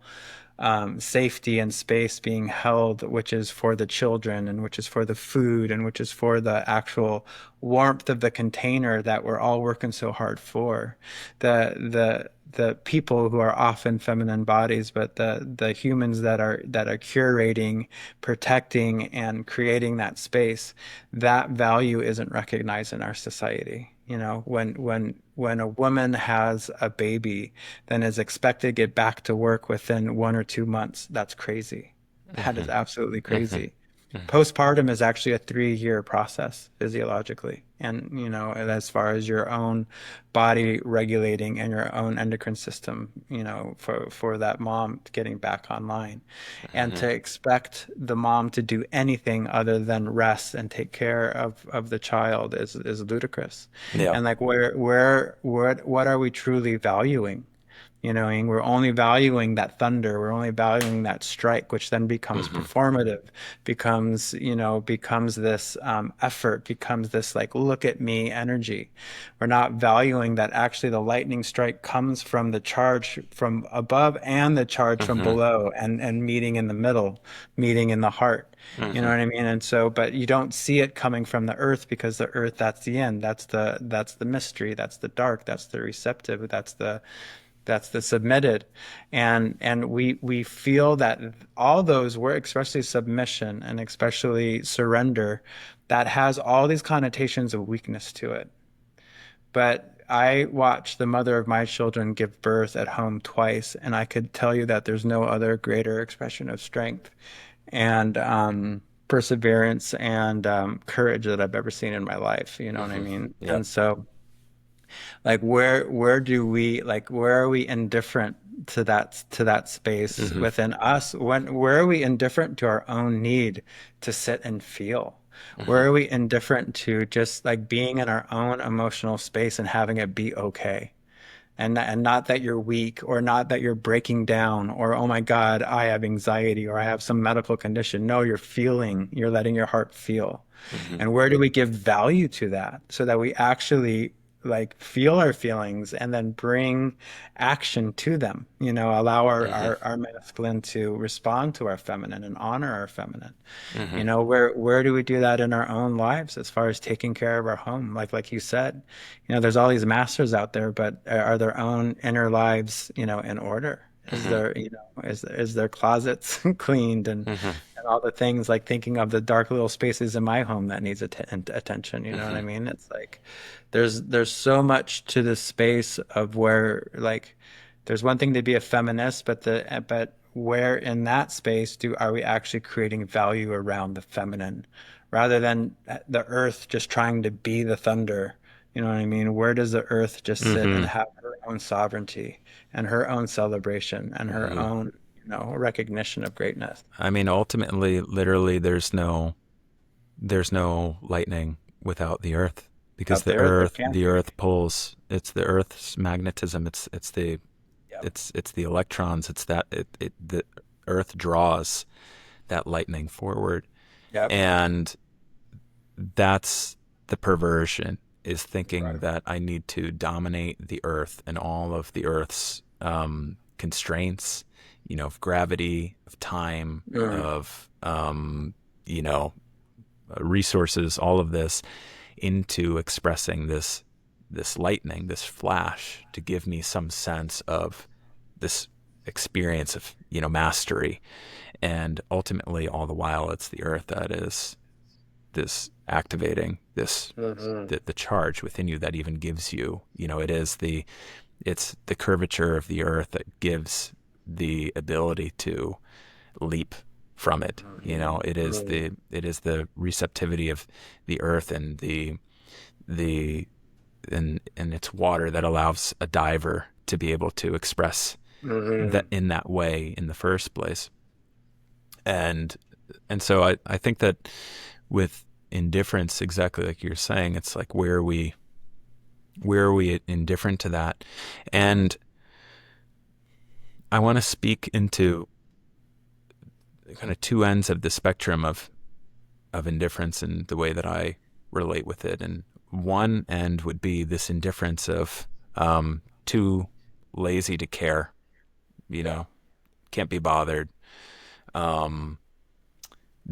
Speaker 2: safety and space being held, which is for the children and which is for the food and which is for the actual warmth of the container that we're all working so hard for. The people who are often feminine bodies, but the humans that are curating, protecting, and creating that space, that value isn't recognized in our society. When a woman has a baby, then is expected to get back to work within 1 or 2 months. That's crazy. That is
Speaker 1: Mm-hmm.
Speaker 2: absolutely
Speaker 1: Mm-hmm.
Speaker 2: crazy. Postpartum is actually a 3-year process physiologically. And, as far as your own body regulating and your own endocrine system, for that mom getting back online. And
Speaker 1: Mm-hmm.
Speaker 2: to expect the mom to do anything other than rest and take care of the child is ludicrous.
Speaker 1: Yeah.
Speaker 2: And like what are we truly valuing? And we're only valuing that thunder, we're only valuing that strike, which then becomes
Speaker 1: Mm-hmm.
Speaker 2: performative, becomes this effort, becomes this like, look at me energy. We're not valuing that actually the lightning strike comes from the charge from above and the charge from
Speaker 1: Mm-hmm.
Speaker 2: below and meeting in the middle, meeting in the heart. You know
Speaker 1: Mm-hmm.
Speaker 2: what I mean? And so, but you don't see it coming from the earth because the earth, that's the end. That's the mystery. That's the dark. That's the receptive. That's the submitted. And we feel that all those work, especially submission and especially surrender, that has all these connotations of weakness to it. But I watched the mother of my children give birth at home twice, and I could tell you that there's no other greater expression of strength and perseverance and courage that I've ever seen in my life. You know what I
Speaker 1: Mm-hmm.
Speaker 2: mean?
Speaker 1: Yep.
Speaker 2: And so, like, where do we, like, where are we indifferent to that space
Speaker 1: Hmm.
Speaker 2: within us? Where are we indifferent to our own need to sit and feel? Where
Speaker 1: Hmm.
Speaker 2: are we indifferent to just like being in our own emotional space and having it be okay? And not that you're weak or not that you're breaking down or oh my God, I have anxiety or I have some medical condition. No, you're feeling, you're letting your heart feel.
Speaker 1: Hmm.
Speaker 2: And where do we give value to that so that we actually like feel our feelings and then bring action to them, allow
Speaker 1: Hmm.
Speaker 2: our masculine to respond to our feminine and honor our feminine.
Speaker 1: Hmm.
Speaker 2: Where do we do that in our own lives as far as taking care of our home? Like you said, there's all these masters out there, but are their own inner lives, in order? Is
Speaker 1: Hmm.
Speaker 2: there, is their closets cleaned
Speaker 1: Hmm.
Speaker 2: and all the things like thinking of the dark little spaces in my home that needs attention, you know what I
Speaker 1: Hmm.
Speaker 2: mean? It's like there's so much to the space of where like there's one thing to be a feminist, but where in that space are we actually creating value around the feminine rather than the earth just trying to be the thunder? You know what I mean? Where does the earth just sit and
Speaker 1: Hmm.
Speaker 2: have her own sovereignty and her own celebration and her
Speaker 1: Hmm.
Speaker 2: own, recognition of greatness?
Speaker 1: I mean, ultimately, literally, there's no lightning without the earth, because
Speaker 2: Out there can't
Speaker 1: the
Speaker 2: be.
Speaker 1: earth pulls. It's the earth's magnetism.
Speaker 2: Yep.
Speaker 1: It's the electrons. It's that the earth draws that lightning forward,
Speaker 2: Yep.
Speaker 1: and that's the perversion, is thinking
Speaker 2: Right.
Speaker 1: that I need to dominate the earth and all of the earth's constraints, of gravity, of time,
Speaker 2: Mm.
Speaker 1: of you know resources, all of this, into expressing this lightning, this flash, to give me some sense of this experience of mastery. And ultimately, all the while, it's the earth that is this activating this
Speaker 2: Mhm.
Speaker 1: the charge within you that even gives you, it's the curvature of the earth that gives the ability to leap from it.
Speaker 2: Mhm.
Speaker 1: It is the receptivity of the earth and the and its water that allows a diver to be able to express that
Speaker 2: Mhm.
Speaker 1: in that way in the first place. And so I think that with indifference, exactly like you're saying, it's like, where are we indifferent to that? And I want to speak into kind of two ends of the spectrum of indifference and the way that I relate with it. And one end would be this indifference of too lazy to care, you
Speaker 2: Yeah.
Speaker 1: know, can't be bothered, um,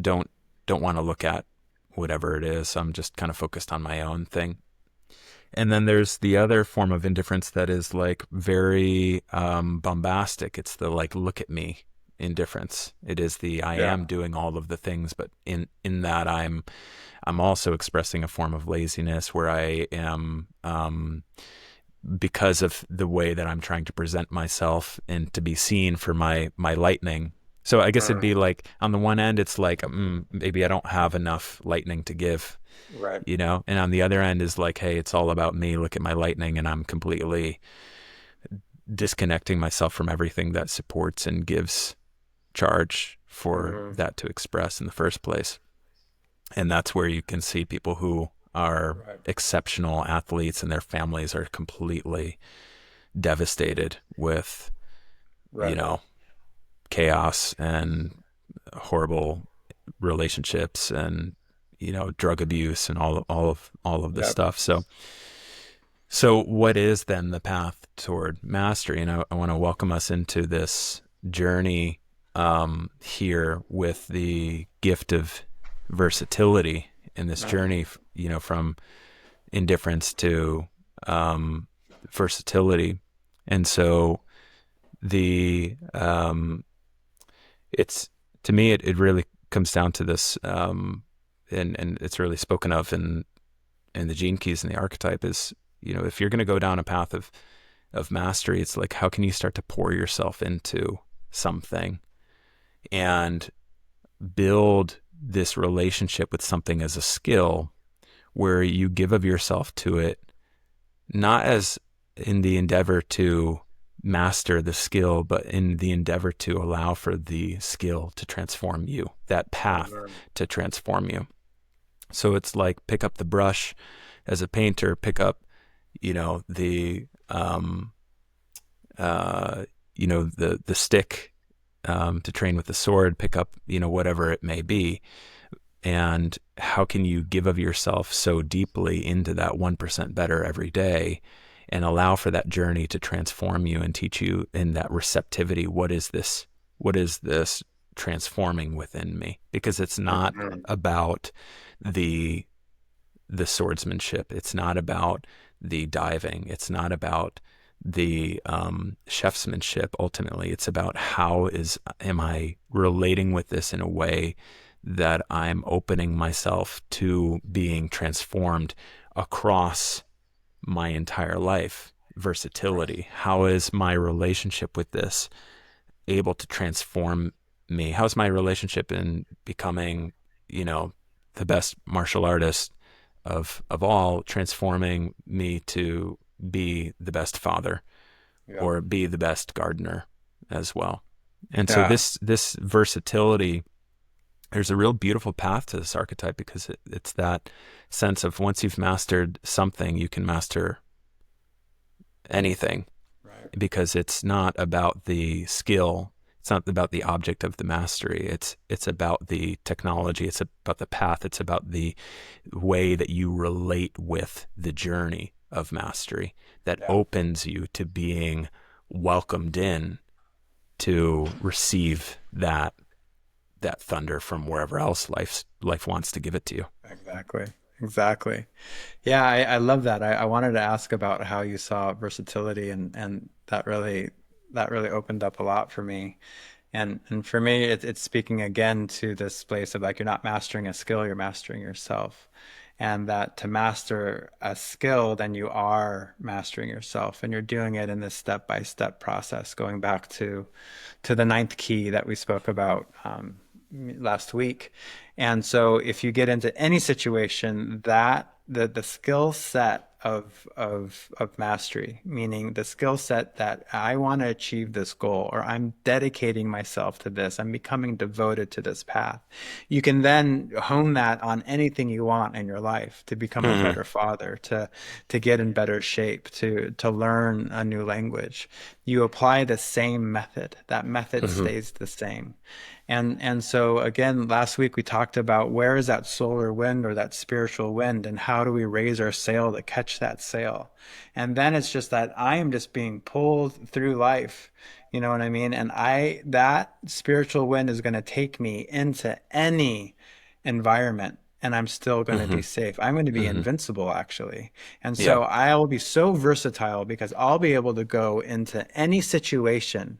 Speaker 1: don't don't want to look at whatever it is. I'm just kind of focused on my own thing. And then there's the other form of indifference that is like very bombastic. It's the like, look at me indifference. It is the I
Speaker 2: Yeah.
Speaker 1: am doing all of the things, but in that I'm also expressing a form of laziness where I am because of the way that I'm trying to present myself and to be seen for my lightning. So I guess it'd be
Speaker 2: Mhm.
Speaker 1: like, on the one end, it's like, maybe I don't have enough lightning to give,
Speaker 2: Right.
Speaker 1: and on the other end is like, hey, it's all about me. Look at my lightning, and I'm completely disconnecting myself from everything that supports and gives charge for
Speaker 2: Mhm.
Speaker 1: that to express in the first place. And that's where you can see people who are
Speaker 2: Right.
Speaker 1: exceptional athletes and their families are completely devastated with, you
Speaker 2: Right.
Speaker 1: know, chaos and horrible relationships and, drug abuse and all of this
Speaker 2: Yep.
Speaker 1: stuff. So what is then the path toward mastery? And I want to welcome us into this journey here with the gift of versatility in this
Speaker 2: Mhm.
Speaker 1: journey, from indifference to um, versatility. And so the it's to me it really comes down to this, and it's really spoken of in the gene keys and the archetype is, if you're going to go down a path of mastery, it's like, how can you start to pour yourself into something and build this relationship with something as a skill where you give of yourself to it, not as in the endeavor to master the skill, but in the endeavor to allow for the skill to transform you, that path
Speaker 2: Amen.
Speaker 1: to transform you. So it's like pick up the brush as a painter, pick up, you know, uh, the stick to train with the sword, pick up, whatever it may be. And how can you give of yourself so deeply into that 1% better every day and allow for that journey to transform you and teach you in that receptivity? What is this? What is this transforming within me? Because it's not
Speaker 2: Amen.
Speaker 1: about the the swordsmanship. It's not about the diving. It's not about the chefsmanship. Ultimately, it's about am I relating with this in a way that I'm opening myself to being transformed across my entire life.
Speaker 2: Right.
Speaker 1: Versatility. How is my relationship with this able to transform me? How's my relationship in becoming, you know, the best martial artist of all, transforming me to be the best father
Speaker 2: Yeah.
Speaker 1: or be the best gardener as well? And so
Speaker 2: Yeah.
Speaker 1: this versatility, there's a real beautiful path to this archetype because it's that sense of once you've mastered something, you can master anything,
Speaker 2: Right.
Speaker 1: because it's not about the skill. It's not about the object of the mastery. It's about the technology. It's about the path. It's about the way that you relate with the journey of mastery that
Speaker 2: Yeah.
Speaker 1: opens you to being welcomed in to receive that thunder from wherever else life wants to give it to you.
Speaker 2: Exactly. Exactly. Yeah, I love that. I wanted to ask about how you saw versatility, and that really opened up a lot for me. And for me, it's speaking again to this place of like you're not mastering a skill, you're mastering yourself. And that to master a skill, then you are mastering yourself, and you're doing it in this step-by-step process, going back to the ninth key that we spoke about last week. And so if you get into any situation, that the skill set of mastery, meaning the skill set that I want to achieve this goal, or I'm dedicating myself to this, I'm becoming devoted to this path. You can then hone that on anything you want in your life to become a
Speaker 1: Mm-hmm.
Speaker 2: better father, to get in better shape, to learn a new language. You apply the same method. That method
Speaker 1: Mm-hmm.
Speaker 2: stays the same. And so again, last week we talked about where is that solar wind or that spiritual wind, and how do we raise our sail to catch that sail? And then it's just that I am just being pulled through life. You know what I mean? And that spiritual wind is going to take me into any environment, and I'm still going to
Speaker 1: Mm-hmm.
Speaker 2: be safe. I'm going to be
Speaker 1: Mm-hmm.
Speaker 2: invincible, actually. And
Speaker 1: Yeah.
Speaker 2: so I'll be so versatile because I'll be able to go into any situation,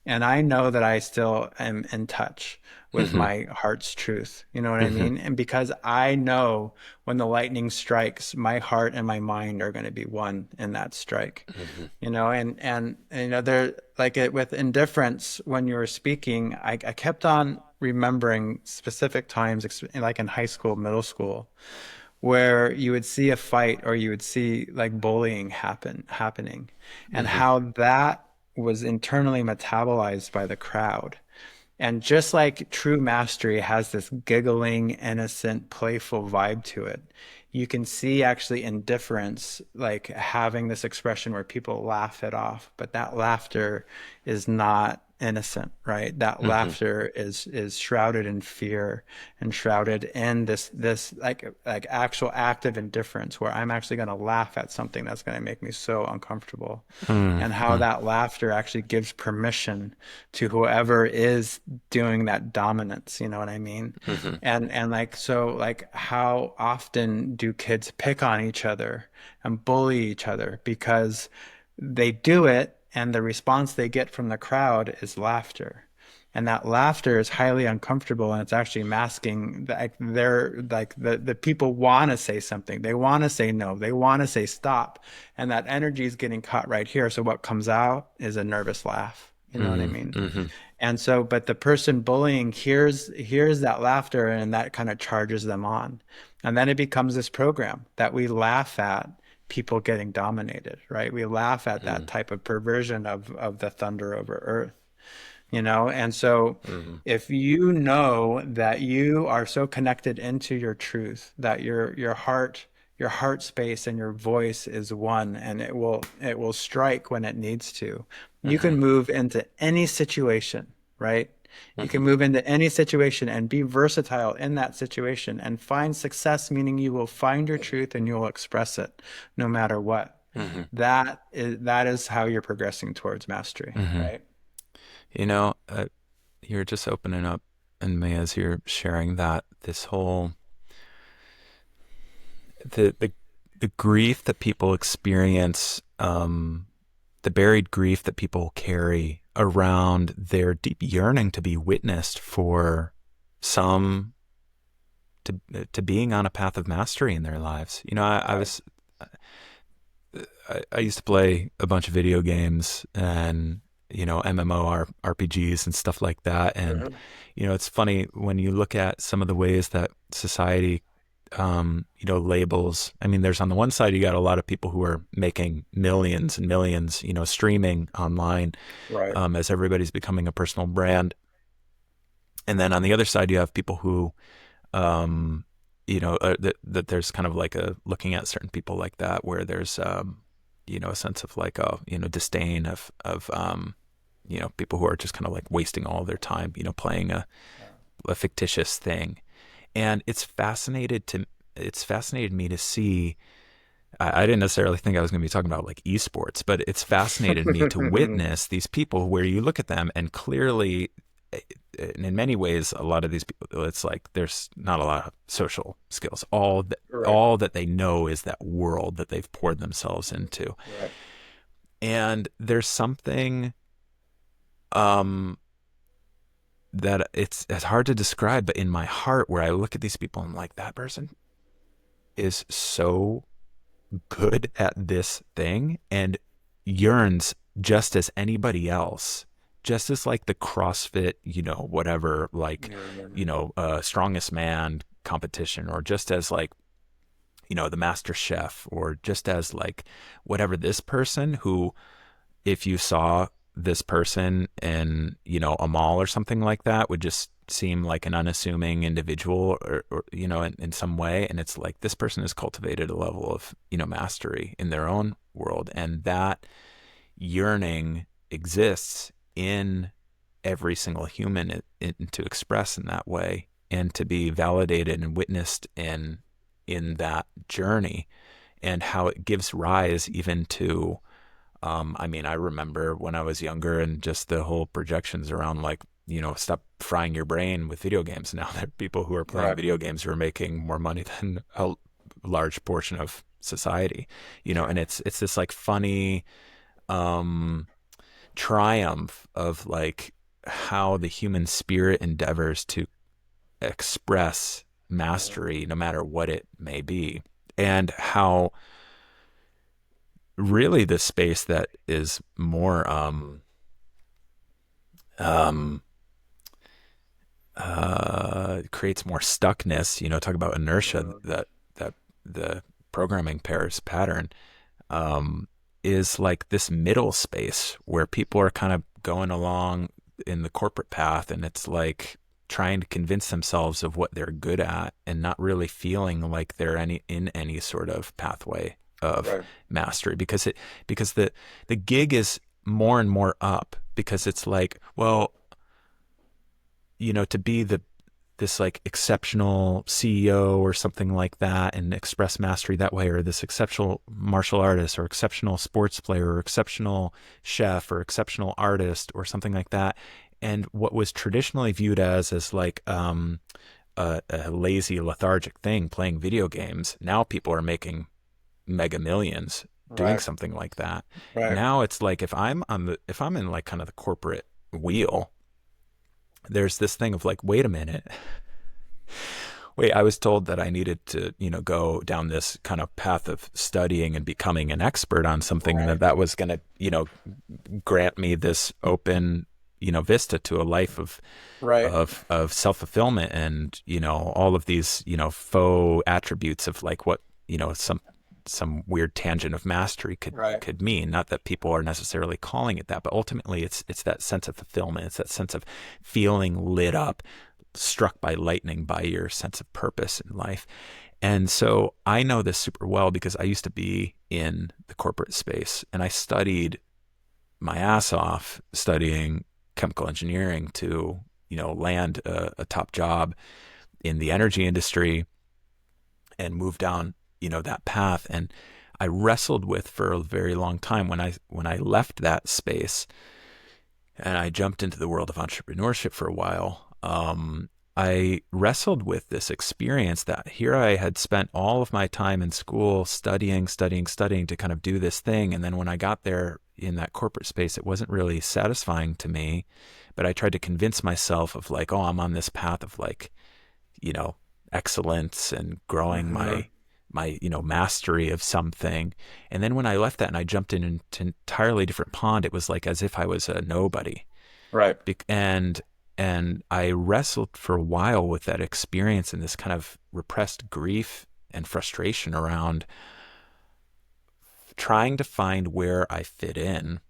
Speaker 2: and I know that I still am in touch with
Speaker 1: Mm-hmm.
Speaker 2: my heart's truth. You know what I
Speaker 1: Mm-hmm.
Speaker 2: mean? And because I know when the lightning strikes, my heart and my mind are going to be one in that strike.
Speaker 1: Mm-hmm.
Speaker 2: And you know, there like it with indifference when you were speaking, I kept on remembering specific times, like in high school, middle school, where you would see a fight or you would see like bullying happening, and
Speaker 1: Mm-hmm.
Speaker 2: how that was internally metabolized by the crowd. And just like true mastery has this giggling, innocent, playful vibe to it, you can see actually indifference like having this expression where people laugh it off, but that laughter is not innocent, right? That
Speaker 1: Mm-hmm.
Speaker 2: laughter is shrouded in fear and shrouded in this like actual act of indifference where I'm actually going to laugh at something that's going to make me so uncomfortable, and how
Speaker 1: Mm-hmm.
Speaker 2: that laughter actually gives permission to whoever is doing that dominance, you know what I mean?
Speaker 1: Mm-hmm.
Speaker 2: And like so like how often do kids pick on each other and bully each other because they do it, and the response they get from the crowd is laughter. And that laughter is highly uncomfortable, and it's actually masking that they're like the people want to say something. They want to say no. They want to say stop. And that energy is getting caught right here. So what comes out is a nervous laugh. You know what I mean?
Speaker 1: Mm-hmm.
Speaker 2: And so, but the person bullying hears that laughter, and that kind of charges them on. And then it becomes this program that we laugh at people getting dominated, right? We laugh at that type of perversion of the thunder over earth, you know? And so
Speaker 1: Mm-hmm.
Speaker 2: if you know that you are so connected into your truth, that your heart space and your voice is one, and it will strike when it needs to. You
Speaker 1: Mm-hmm.
Speaker 2: can move into any situation, right? You can
Speaker 1: Mm-hmm.
Speaker 2: move into any situation and be versatile in that situation and find success, meaning you will find your truth and you will express it no matter what.
Speaker 1: Mm-hmm.
Speaker 2: That is how you're progressing towards mastery,
Speaker 1: Mm-hmm.
Speaker 2: right?
Speaker 1: You know, you're just opening up in me as you're sharing that this whole the the the grief that people experience, the buried grief that people carry around their deep yearning to be witnessed for some to being on a path of mastery in their lives. You know,
Speaker 2: Right.
Speaker 1: I used to play a bunch of video games and MMO RPGs and stuff like that. And
Speaker 2: Mhm.
Speaker 1: it's funny when you look at some of the ways that society labels. I mean, there's on the one side, you got a lot of people who are making millions and millions, streaming online,
Speaker 2: Right.
Speaker 1: as everybody's becoming a personal brand. And then on the other side, you have people who, that there's kind of like a looking at certain people like that, where there's, a sense of like a, disdain of people who are just kind of like wasting all their time, playing a fictitious thing. And it's fascinated me to see. I didn't necessarily think I was going to be talking about like esports, but it's fascinated me to witness these people where you look at them and clearly, and in many ways, a lot of these people, it's like there's not a lot of social skills.
Speaker 2: Right.
Speaker 1: All that they know is that world that they've poured themselves into.
Speaker 2: Right.
Speaker 1: And there's something um, that it's hard to describe, but in my heart, where I look at these people, I'm like, that person is so good at this thing and yearns just as anybody else, just as like the CrossFit, whatever, like,
Speaker 2: Mhm.
Speaker 1: strongest man competition, or just as like, the master chef, or just as like whatever, this person who, if you saw this person in, a mall or something like that, would just seem like an unassuming individual, or in some way. And it's like this person has cultivated a level of, mastery in their own world. And that yearning exists in every single human, to express in that way and to be validated and witnessed in that journey, and how it gives rise even to I mean, I remember when I was younger and just the whole projections around like, stop frying your brain with video games. Now there are people who are playing
Speaker 2: Right.
Speaker 1: video games who are making more money than a large portion of society, and it's this like funny um, triumph of like how the human spirit endeavors to express mastery, no matter what it may be, and how really the space that is more um, creates more stuckness. Talk about inertia,
Speaker 2: Mhm.
Speaker 1: that the programming pairs pattern is like this middle space where people are kind of going along in the corporate path, and it's like trying to convince themselves of what they're good at and not really feeling like they're in any sort of pathway of
Speaker 2: Right.
Speaker 1: mastery, because the gig is more and more up, because it's like, well, to be this like exceptional CEO or something like that and express mastery that way, or this exceptional martial artist or exceptional sports player or exceptional chef or exceptional artist or something like that. And what was traditionally viewed as like a lazy, lethargic thing, playing video games, now people are making mega millions doing
Speaker 2: Right.
Speaker 1: something like that.
Speaker 2: Right.
Speaker 1: Now it's like if I'm in like kind of the corporate wheel, there's this thing of like, wait a minute, wait, I was told that I needed to, go down this kind of path of studying and becoming an expert on something, and
Speaker 2: Right.
Speaker 1: that was going to, grant me this open, vista to a life
Speaker 2: Right.
Speaker 1: of self-fulfillment and, all of these, faux attributes of like what, some some weird tangent of mastery
Speaker 2: Right.
Speaker 1: could mean. Not that people are necessarily calling it that, but ultimately it's that sense of fulfillment. It's that sense of feeling lit up, struck by lightning by your sense of purpose in life. And so I know this super well because I used to be in the corporate space, and I studied my ass off studying chemical engineering to, land a top job in the energy industry and move down, that path. And I wrestled with for a very long time when I left that space and I jumped into the world of entrepreneurship for a while. I wrestled with this experience that here I had spent all of my time in school studying to kind of do this thing. And then when I got there in that corporate space, it wasn't really satisfying to me. But I tried to convince myself of like, oh, I'm on this path of like, excellence and growing
Speaker 2: Hmm.
Speaker 1: my mastery of something. And then when I left that and I jumped into an entirely different pond, it was like as if I was a nobody.
Speaker 2: Right.
Speaker 1: And I wrestled for a while with that experience and this kind of repressed grief and frustration around trying to find where I fit in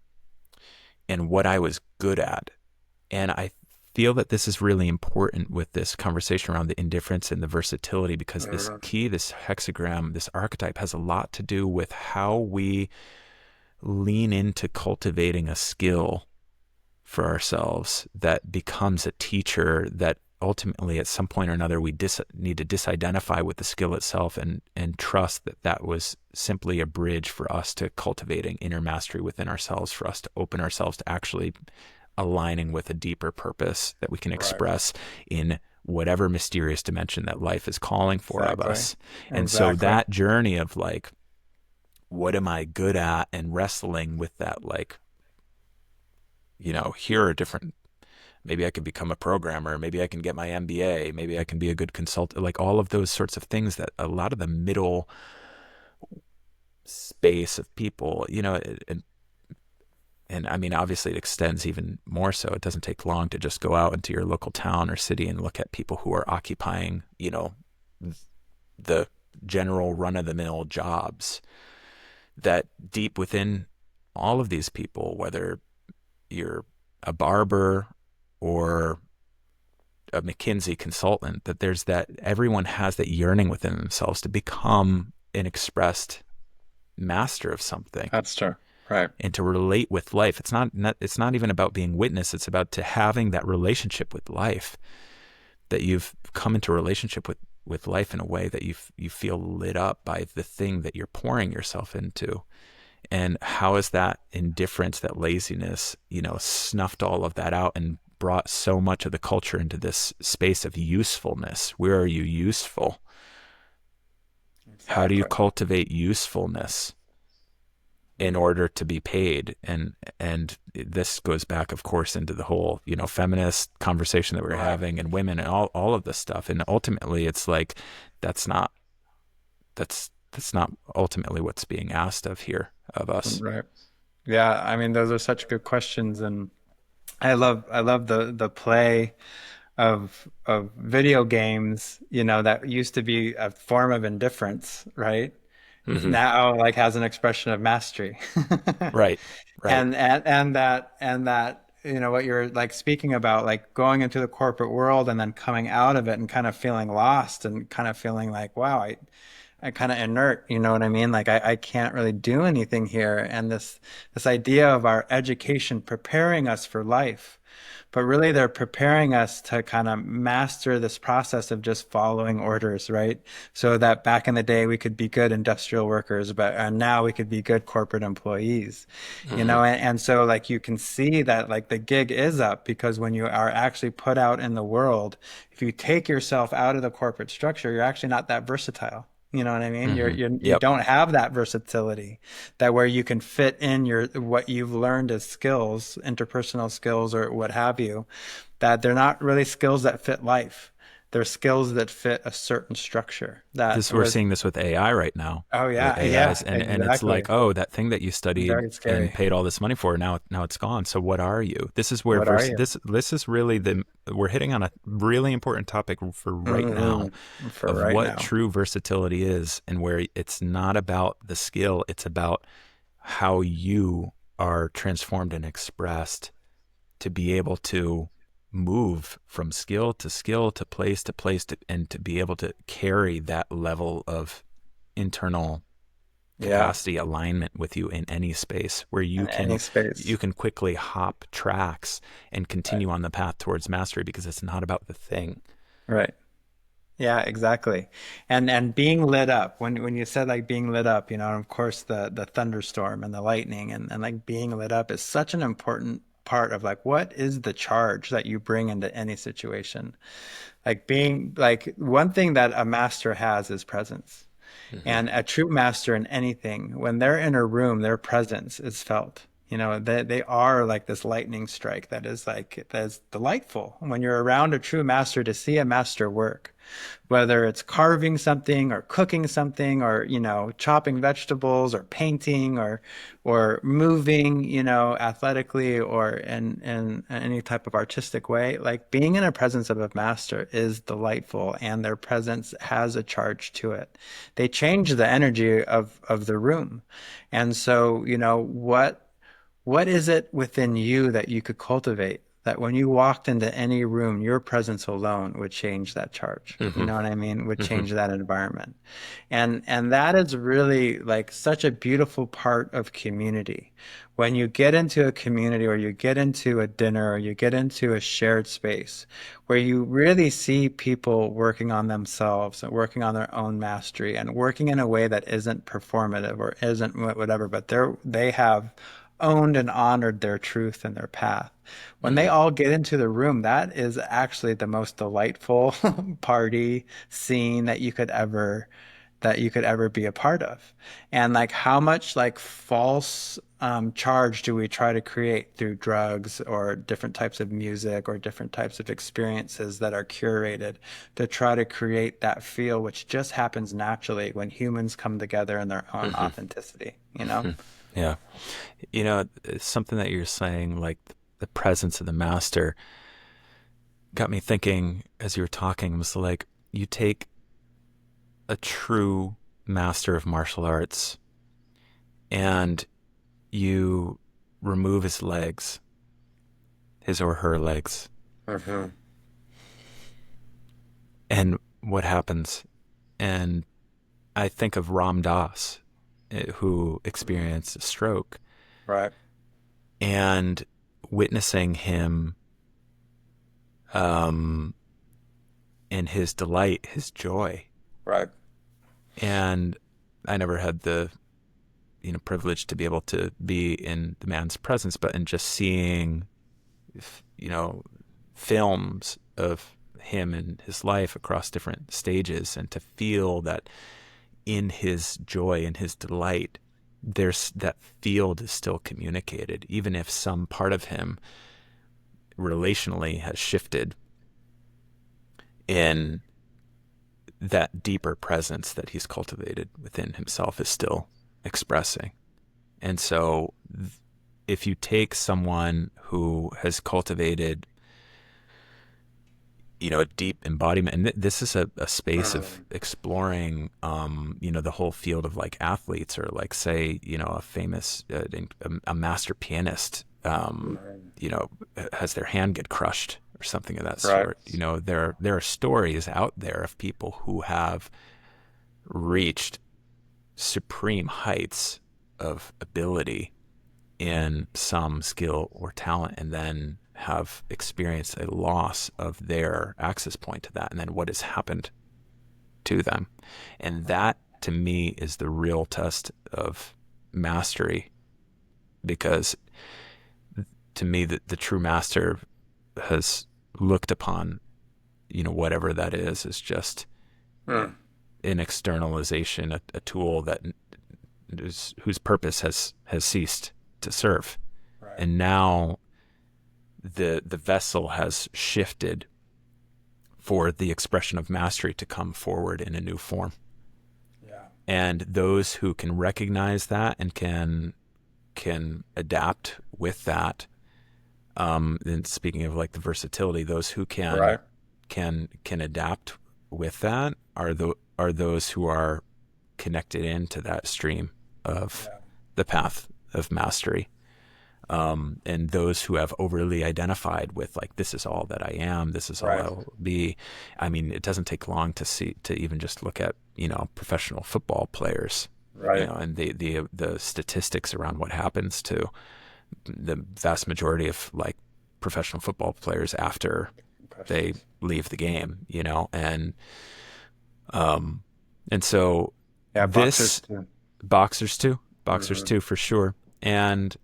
Speaker 1: and what I was good at. And I feel that this is really important with this conversation around the indifference and the versatility, because this
Speaker 2: Mhm.
Speaker 1: key, this hexagram, this archetype has a lot to do with how we lean into cultivating a skill for ourselves that becomes a teacher that ultimately at some point or another we need to disidentify with the skill itself and trust that that was simply a bridge for us to cultivating inner mastery within ourselves, for us to open ourselves to actually aligning with a deeper purpose that we can
Speaker 2: Right.
Speaker 1: express in whatever mysterious dimension that life is calling for of
Speaker 2: Exactly.
Speaker 1: us. And so
Speaker 2: Exactly.
Speaker 1: that journey of like, what am I good at, and wrestling with that, like, here are different, maybe I could become a programmer, maybe I can get my MBA, maybe I can be a good consultant, like all of those sorts of things that a lot of the middle space of people, and I mean, obviously it extends even more so. It doesn't take long to just go out into your local town or city and look at people who are occupying, the general run of the mill jobs that deep within all of these people, whether you're a barber or a McKinsey consultant, that there's that everyone has that yearning within themselves to become an expressed master of something
Speaker 2: That's true. Right.
Speaker 1: and to relate with life. It's not even about being witness. It's about to having that relationship with life, that you've come into a relationship with life in a way that you feel lit up by the thing that you're pouring yourself into. And how is that indifference, that laziness, snuffed all of that out and brought so much of the culture into this space of usefulness? Where are you useful? How do you
Speaker 2: Exactly.
Speaker 1: cultivate usefulness in order to be paid? And this goes back, of course, into the whole, feminist conversation that we were
Speaker 2: Right.
Speaker 1: having, and women and all of this stuff. And ultimately it's like that's not that's not ultimately what's being asked of here of us.
Speaker 2: Right. Yeah, I mean, those are such good questions, and I love the play of video games, that used to be a form of indifference, right?
Speaker 1: Hmm.
Speaker 2: Now like has an expression of mastery.
Speaker 1: Right. Right.
Speaker 2: And that what you're like speaking about, like going into the corporate world and then coming out of it and kind of feeling lost and kind of feeling like, wow, I kind of inert, you know what I mean? Like I can't really do anything here. And this idea of our education preparing us for life, but really they're preparing us to kind of master this process of just following orders, right? So that back in the day we could be good industrial workers, but now we could be good corporate employees,
Speaker 1: Hmm.
Speaker 2: and so like you can see that like the gig is up because when you are actually put out in the world, if you take yourself out of the corporate structure, you're actually not that versatile. You know what I mean?
Speaker 1: Hmm.
Speaker 2: You
Speaker 1: Yep.
Speaker 2: don't have that versatility, that where you can fit in your what you've learned as skills, interpersonal skills or what have you, that they're not really skills that fit life. they're skills that fit a certain structure that
Speaker 1: We're
Speaker 2: was.
Speaker 1: seeing this with AI right now.
Speaker 2: Oh
Speaker 1: With
Speaker 2: yeah,
Speaker 1: AIs,
Speaker 2: yeah,
Speaker 1: and it's like,
Speaker 2: exactly.
Speaker 1: oh, that thing that you studied
Speaker 2: Very
Speaker 1: and
Speaker 2: scary.
Speaker 1: paid all this money for, now it's gone. So what are you? This is where
Speaker 2: What are you?
Speaker 1: this is really we're hitting on a really important topic for right now
Speaker 2: For
Speaker 1: of
Speaker 2: right
Speaker 1: what
Speaker 2: now.
Speaker 1: true versatility is, and where it's not about the skill, it's about how you are transformed and expressed to be able to move from skill to place and to be able to carry that level of internal
Speaker 2: Yeah,
Speaker 1: capacity alignment with you in any space where
Speaker 2: in any
Speaker 1: you
Speaker 2: space.
Speaker 1: can quickly hop tracks and
Speaker 2: Right.
Speaker 1: continue on the path towards mastery, because it's not about the thing.
Speaker 2: Right. Yeah, exactly. And being lit up, when you said like being lit up, and of course the thunderstorm and the lightning and like being lit up is such an important part of like what is the charge that you bring into any situation. Like being like one thing that a master has is presence.
Speaker 1: Hmm.
Speaker 2: And a true master in anything, when they're in a room, their presence is felt. They are like this lightning strike that's delightful when you're around a true master to see a master work, whether it's carving something or cooking something or chopping vegetables or painting or moving athletically or in any type of artistic way. Like being in a presence of a master is delightful, and their presence has a charge to it. They change the energy of the room. And so what is it within you that you could cultivate that when you walked into any room, your presence alone would change that charge? You
Speaker 1: Hmm.
Speaker 2: know what I mean? Would
Speaker 1: Hmm.
Speaker 2: change that environment. And that is really like such a beautiful part of community. When you get into a community or you get into a dinner or you get into a shared space where you really see people working on themselves and working on their own mastery and working in a way that isn't performative or isn't whatever, but they have owned and honored their truth and their path. When they
Speaker 1: Hmm.
Speaker 2: all get into the room, that is actually the most delightful party scene that you could ever be a part of. And like how much like false charge do we try to create through drugs or different types of music or different types of experiences that are curated to try to create that feel which just happens naturally when humans come together in their own
Speaker 1: Hmm.
Speaker 2: authenticity,
Speaker 1: Hmm. Yeah. It's something that you're saying, like the presence of the master, got me thinking as you were talking. Was like, you take a true master of martial arts and you remove his legs, his or her legs,
Speaker 2: Hmm.
Speaker 1: and what happens? And I think of Ram Dass, who experienced a stroke,
Speaker 2: Right,
Speaker 1: and witnessing him um, in his delight, his joy.
Speaker 2: right.
Speaker 1: And I never had the privilege to be able to be in the man's presence, but in just seeing you know films of him and his life across different stages, and to feel that in his joy and his delight, there's that field is still communicated, even if some part of him relationally has shifted, in that deeper presence that he's cultivated within himself is still expressing. And so if you take someone who has cultivated a deep embodiment, and this is a space of
Speaker 2: Mm,
Speaker 1: exploring the whole field of like athletes, or like say a famous a master pianist
Speaker 2: mm.
Speaker 1: has their hand get crushed or something of that
Speaker 2: Right,
Speaker 1: sort. There are stories out there of people who have reached supreme heights of ability in some skill or talent, and then have experienced a loss of their access point to that, and then what has happened to them. And that to me is the real test of mastery, because to me the true master has looked upon whatever that is as just
Speaker 2: mm,
Speaker 1: an externalization, a tool whose purpose has ceased to serve.
Speaker 2: right.
Speaker 1: And now the vessel has shifted for the expression of mastery to come forward in a new form.
Speaker 2: Yeah.
Speaker 1: And those who can recognize that and can adapt with that, and speaking of like the versatility, those who
Speaker 2: Right.
Speaker 1: can adapt with that are those who are connected into that stream of
Speaker 2: Yeah.
Speaker 1: the path of mastery. And those who have overly identified with like, this is all that I am, this is all
Speaker 2: Right.
Speaker 1: I'll be. I mean, it doesn't take long to even just look at, professional football players,
Speaker 2: Right.
Speaker 1: and the statistics around what happens to the vast majority of like professional football players after they
Speaker 2: Impressions.
Speaker 1: leave the game, um, and so
Speaker 2: Yeah, boxers
Speaker 1: this
Speaker 2: too.
Speaker 1: boxers
Speaker 2: Hmm.
Speaker 1: too for sure. And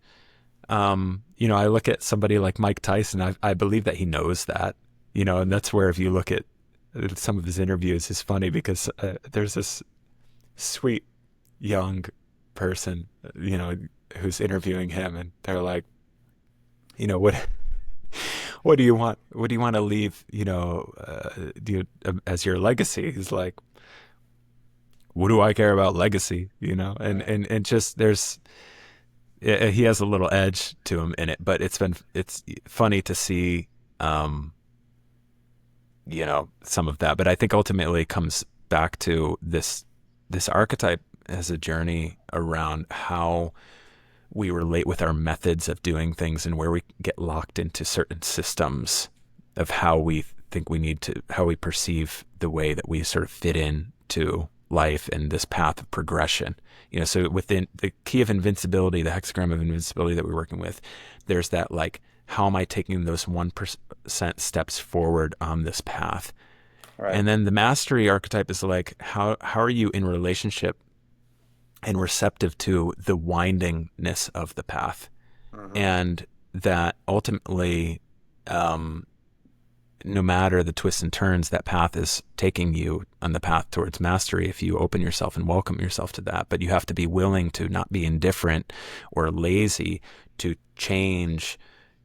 Speaker 1: I look at somebody like Mike Tyson. I believe that he knows that, and that's where if you look at some of his interviews, it's funny because there's this sweet young person, who's interviewing him, and they're like, what do you want? What do you want to leave, as your legacy? He's like, what do I care about legacy?
Speaker 2: Right.
Speaker 1: And just he has a little edge to him in it, but it's funny to see, um, some of that. But I think ultimately it comes back to this archetype as a journey around how we relate with our methods of doing things and where we get locked into certain systems of how we think we need to, how we perceive the way that we sort of fit in to life and this path of progression. So within the key of invincibility, the hexagram of invincibility that we're working with, there's that like, how am I taking those 1% steps forward on this path?
Speaker 2: Right.
Speaker 1: And then the mastery archetype is like, how are you in relationship and receptive to the windingness of the path?
Speaker 2: Hmm.
Speaker 1: And that ultimately, no matter the twists and turns that path is taking you on the path towards mastery, if you open yourself and welcome yourself to that, but you have to be willing to not be indifferent or lazy, to change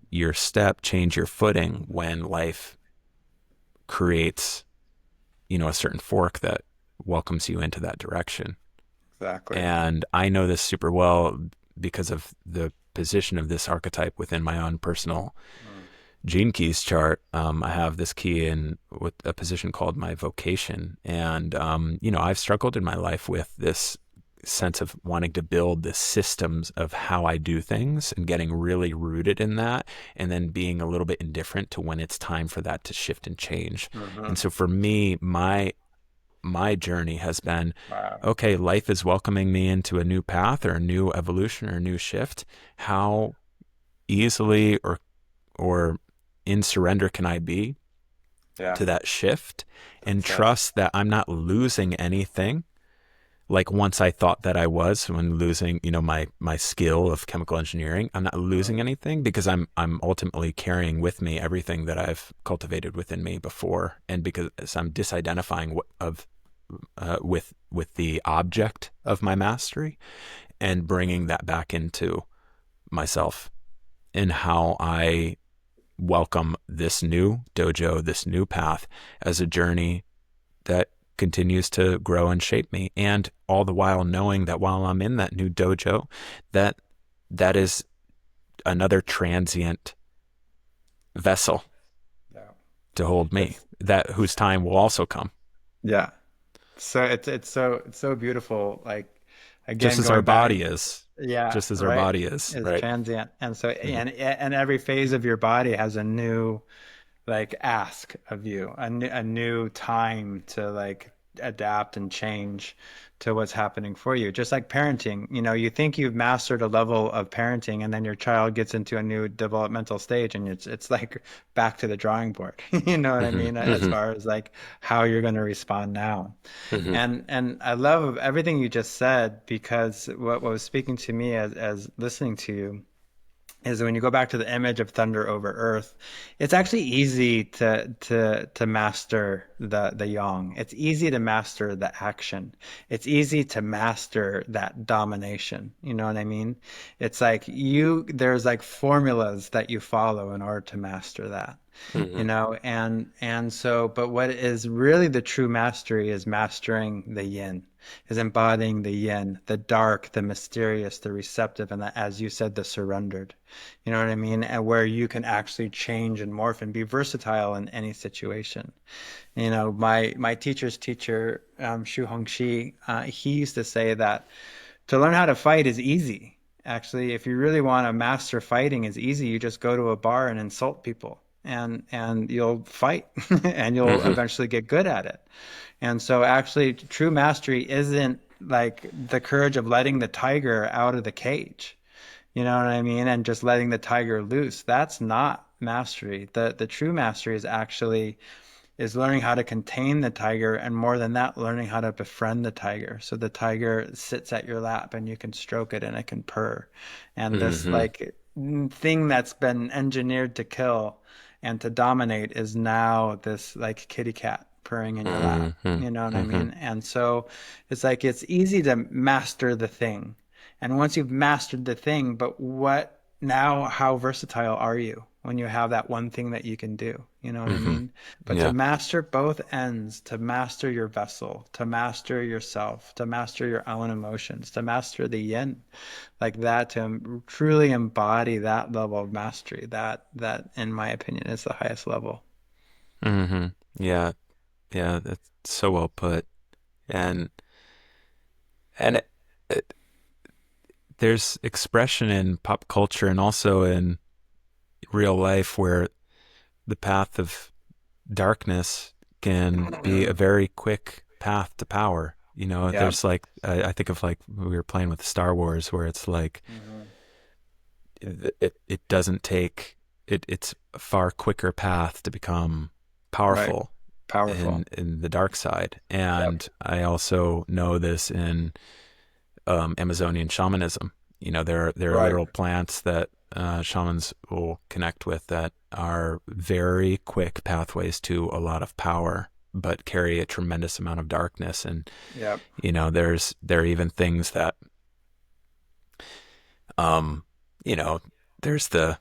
Speaker 1: your step, change your footing when life creates, a certain fork that welcomes you into that direction.
Speaker 2: Exactly.
Speaker 1: And I know this super well because of the position of this archetype within my own personal
Speaker 2: Mm.
Speaker 1: gene keys chart. I have this key in with a position called my vocation. And, I've struggled in my life with this sense of wanting to build the systems of how I do things and getting really rooted in that, and then being a little bit indifferent to when it's time for that to shift and change.
Speaker 2: Hmm.
Speaker 1: And so for me, my journey has been,
Speaker 2: Wow.
Speaker 1: okay, life is welcoming me into a new path or a new evolution or a new shift. How easily or in surrender can I be
Speaker 2: Yeah.
Speaker 1: to that shift, and
Speaker 2: That's it.
Speaker 1: trust that I'm not losing anything? Like once I thought that I was, when losing, my skill of chemical engineering, I'm not losing
Speaker 2: Mm.
Speaker 1: anything because I'm ultimately carrying with me everything that I've cultivated within me before, and because I'm disidentifying with the object of my mastery and bringing that back into myself and how I welcome this new dojo, this new path as a journey that continues to grow and shape me. And all the while knowing that while I'm in that new dojo, that that is another transient vessel
Speaker 2: Yeah.
Speaker 1: to hold me,
Speaker 2: It's
Speaker 1: that whose time will also come.
Speaker 2: yeah. So it's so beautiful. Like
Speaker 1: Just
Speaker 2: again,
Speaker 1: as our
Speaker 2: going back.
Speaker 1: body is.
Speaker 2: Yeah,
Speaker 1: Just as our
Speaker 2: right.
Speaker 1: body is,
Speaker 2: Is
Speaker 1: right?
Speaker 2: transient. And so
Speaker 1: Mm-hmm.
Speaker 2: and every phase of your body has a new like ask of you, a new time to like adapt and change to what's happening for you. Just like parenting, you think you've mastered a level of parenting, and then your child gets into a new developmental stage, and it's like back to the drawing board. You know what I
Speaker 1: Mm-hmm.
Speaker 2: mean? As
Speaker 1: Mm-hmm.
Speaker 2: far as like how you're going to respond now.
Speaker 1: Mm-hmm.
Speaker 2: And I love everything you just said, because what was speaking to me as listening to you is when you go back to the image of thunder over earth, it's actually easy to master the yang. It's easy to master the action. It's easy to master that domination. You know what I mean? It's like there's like formulas that you follow in order to master that. You
Speaker 3: Hmm.
Speaker 2: know, and so, but what is really the true mastery is mastering the yin, is embodying the yin, the dark, the mysterious, the receptive, and the, as you said, the surrendered. You know what I mean? And where you can actually change and morph and be versatile in any situation. You know, my teacher's teacher, Shu Hongxi, he used to say that to learn how to fight is easy. Actually, if you really want to master fighting is easy. You just go to a bar and insult people and you'll fight and you'll
Speaker 3: Hmm.
Speaker 2: eventually get good at it. And so actually true mastery isn't like the courage of letting the tiger out of the cage. You know what I mean? And just letting the tiger loose. That's not mastery. The true mastery is actually is learning how to contain the tiger, and more than that, learning how to befriend the tiger. So the tiger sits at your lap and you can stroke it and it can purr. And this
Speaker 3: Hmm.
Speaker 2: like thing that's been engineered to kill and to dominate is now this like kitty cat purring in your lap.
Speaker 3: Hmm.
Speaker 2: You know what I
Speaker 3: Hmm.
Speaker 2: mean? And so it's like it's easy to master the thing. And once you've mastered the thing, but what now, how versatile are you when you have that one thing that you can do? You know what I
Speaker 3: Hmm.
Speaker 2: mean? But to
Speaker 3: Yeah.
Speaker 2: master both ends, to master your vessel, to master yourself, to master your own emotions, to master the yin, like that, to truly embody that level of mastery, that in my opinion is the highest level.
Speaker 3: Hmm. Yeah. Yeah. That's so well put. And and it, there's expression in pop culture and also in real life where the path of darkness can be a very quick path to power. You know,
Speaker 2: Yeah.
Speaker 3: there's like I think of like we were playing with Star Wars, where it's like
Speaker 2: Hmm.
Speaker 3: it doesn't take it's a far quicker path to become
Speaker 2: Right.
Speaker 3: powerful
Speaker 2: Powerful.
Speaker 3: in the dark side.
Speaker 2: Yep.
Speaker 3: And I also know this in Amazonian shamanism. You know, there are
Speaker 2: Right.
Speaker 3: literal plants that shamans will connect with that are very quick pathways to a lot of power, but carry a tremendous amount of darkness. And
Speaker 2: Yep.
Speaker 3: you know, there are even things that um, you know, there's the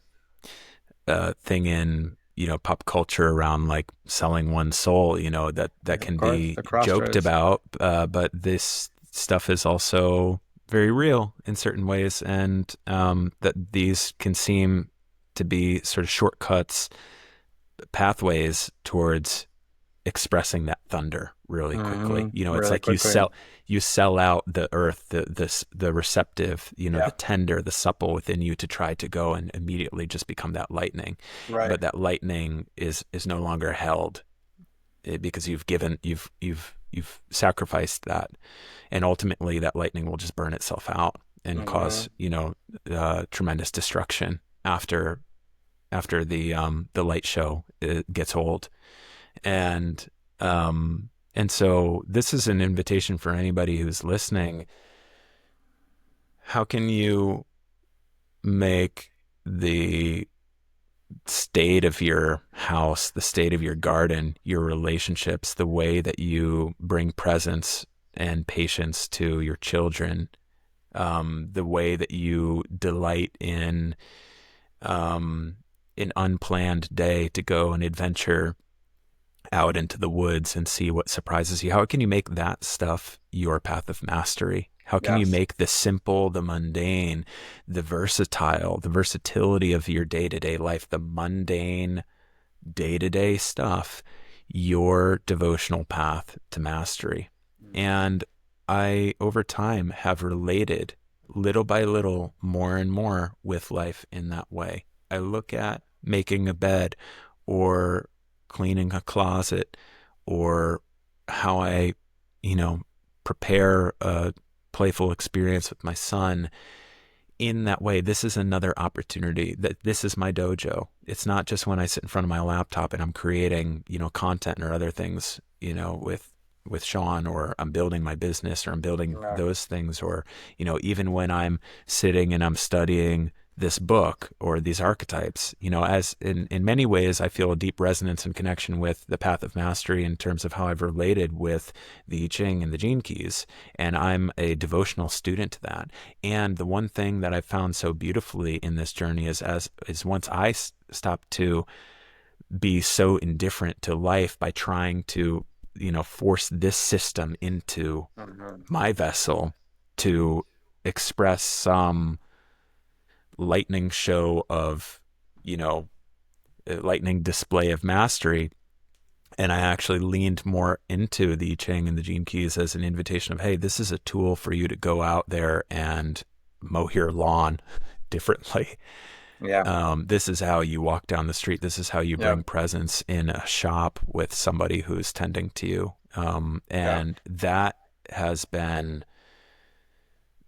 Speaker 3: thing in pop culture around like selling one's soul. You know that
Speaker 2: Of
Speaker 3: can
Speaker 2: course.
Speaker 3: be
Speaker 2: The
Speaker 3: joked
Speaker 2: crossroads.
Speaker 3: about, but this stuff is also very real in certain ways, and that these can seem to be sort of shortcuts, pathways towards expressing that thunder really quickly. You know, it's
Speaker 2: Really
Speaker 3: like
Speaker 2: quickly.
Speaker 3: you sell out the earth, the receptive, the
Speaker 2: Yep.
Speaker 3: tender, the supple within you to try to go and immediately just become that lightning.
Speaker 2: Right.
Speaker 3: But that lightning is no longer held because you've sacrificed that, and ultimately that lightning will just burn itself out and
Speaker 2: Hmm.
Speaker 3: cause tremendous destruction after the light show gets old. And so this is an invitation for anybody who's listening. How can you make the state of your house, the state of your garden, your relationships, the way that you bring presence and patience to your children, the way that you delight in an unplanned day to go and adventure out into the woods and see what surprises you? How can you make that stuff your path of mastery? How can you
Speaker 2: Yes.
Speaker 3: make the simple, the mundane, the versatile, the versatility of your day to day life, the mundane, day to day stuff, your devotional path to mastery?
Speaker 2: Hmm.
Speaker 3: And I, over time, have related little by little more and more with life in that way. I look at making a bed or cleaning a closet or how I, you know, prepare a playful experience with my son in that way. This is another opportunity. That this is my dojo. It's not just when I sit in front of my laptop and I'm creating, content or other things, with Sean, or I'm building my business, or I'm building
Speaker 2: Yeah.
Speaker 3: those things, or even when I'm sitting and I'm studying this book or these archetypes, as in many ways, I feel a deep resonance and connection with the Path of Mastery in terms of how I've related with the I Ching and the Gene Keys. And I'm a devotional student to that. And the one thing that I found so beautifully in this journey is once I stopped to be so indifferent to life by trying to, force this system into my vessel to express some lightning show of, a lightning display of mastery. And I actually leaned more into the I Ching and the Gene Keys as an invitation of, hey, this is a tool for you to go out there and mow your lawn differently.
Speaker 2: Yeah.
Speaker 3: This is how you walk down the street. This is how you bring
Speaker 2: Yep.
Speaker 3: presence in a shop with somebody who's tending to you.
Speaker 2: Yeah.
Speaker 3: And that has been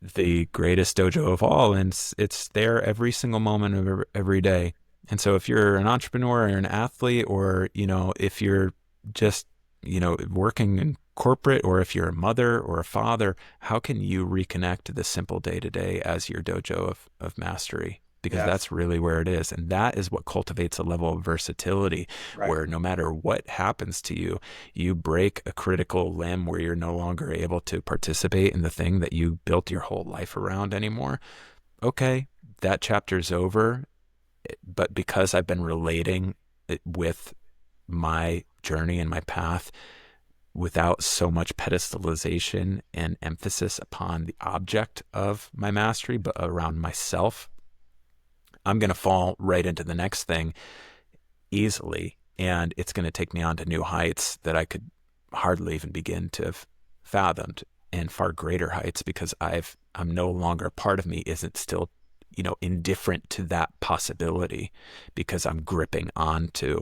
Speaker 3: the greatest dojo of all. And it's there every single moment of every day. And so if you're an entrepreneur or an athlete, or, if you're just, working in corporate, or if you're a mother or a father, how can you reconnect to the simple day to day as your dojo of mastery? Because
Speaker 2: Yes.
Speaker 3: that's really where it is. And that is what cultivates a level of versatility
Speaker 2: Right.
Speaker 3: where no matter what happens to you, you break a critical limb where you're no longer able to participate in the thing that you built your whole life around anymore. Okay, that chapter's over. But because I've been relating it with my journey and my path without so much pedestalization and emphasis upon the object of my mastery, but around myself, I'm going to fall right into the next thing easily. And it's going to take me on to new heights that I could hardly even begin to have fathomed, and far greater heights, because I'm no longer, part of me isn't still, indifferent to that possibility, because I'm gripping onto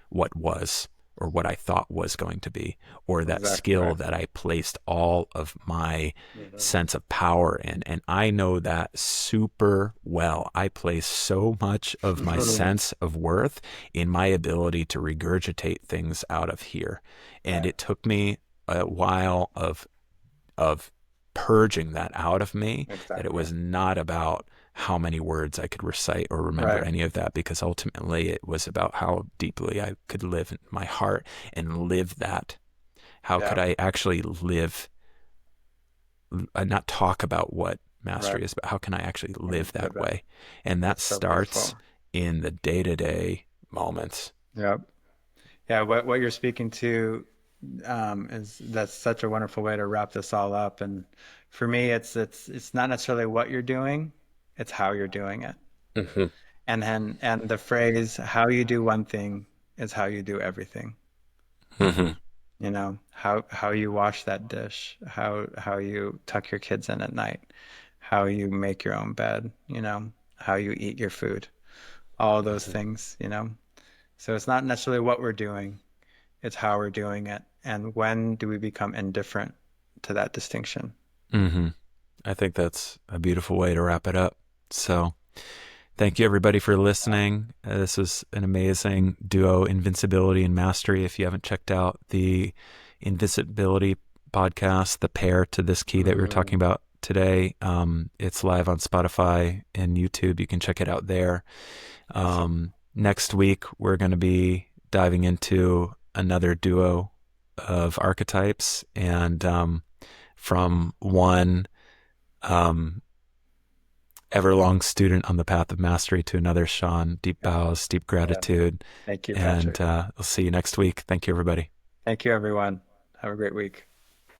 Speaker 3: what was, or what I thought was going to be, or that
Speaker 2: Exactly
Speaker 3: skill
Speaker 2: right.
Speaker 3: that I placed all of my
Speaker 2: Mhm.
Speaker 3: sense of power in. And I know that super well. I place so much of my sense of worth in my ability to regurgitate things out of here. And
Speaker 2: Right.
Speaker 3: it took me a while of purging that out of me, that it
Speaker 2: Exactly.
Speaker 3: was not about how many words I could recite or remember
Speaker 2: Right.
Speaker 3: any of that, because ultimately it was about how deeply I could live in my heart and live that. How could
Speaker 2: Yeah.
Speaker 3: I actually live, not talk about what
Speaker 2: Right.
Speaker 3: mastery is, but how can I actually live
Speaker 2: Live
Speaker 3: that
Speaker 2: it.
Speaker 3: way? And that
Speaker 2: That's so beautiful.
Speaker 3: starts in the day-to-day moments.
Speaker 2: Yep. Yeah. What you're speaking to is that's such a wonderful way to wrap this all up. And for me, it's not necessarily what you're doing, it's how you're doing it.
Speaker 3: Hmm.
Speaker 2: And the phrase "how you do one thing is how you do everything."
Speaker 3: Hmm.
Speaker 2: How you wash that dish, how you tuck your kids in at night, how you make your own bed, how you eat your food, all those
Speaker 3: Hmm.
Speaker 2: things. So it's not necessarily what we're doing, it's how we're doing it. And when do we become indifferent to that distinction?
Speaker 3: Hmm. I think that's a beautiful way to wrap it up. So, thank you, everybody, for listening. This was an amazing duo, Invincibility and Mastery. If you haven't checked out the Invincibility podcast, the pair to this key that we were talking
Speaker 2: Mm,
Speaker 3: about today, it's live on Spotify and YouTube. You can check it out there.
Speaker 2: awesome.
Speaker 3: Next week, we're going to be diving into another duo of archetypes, and from one um, everlong student on the path of mastery to another, Sean. Deep
Speaker 2: Yeah,
Speaker 3: bows, deep
Speaker 2: yeah.
Speaker 3: gratitude.
Speaker 2: Thank you,
Speaker 3: And
Speaker 2: Patrick.
Speaker 3: we'll see you next week. Thank you, everybody.
Speaker 2: Thank you, everyone. Have a great week.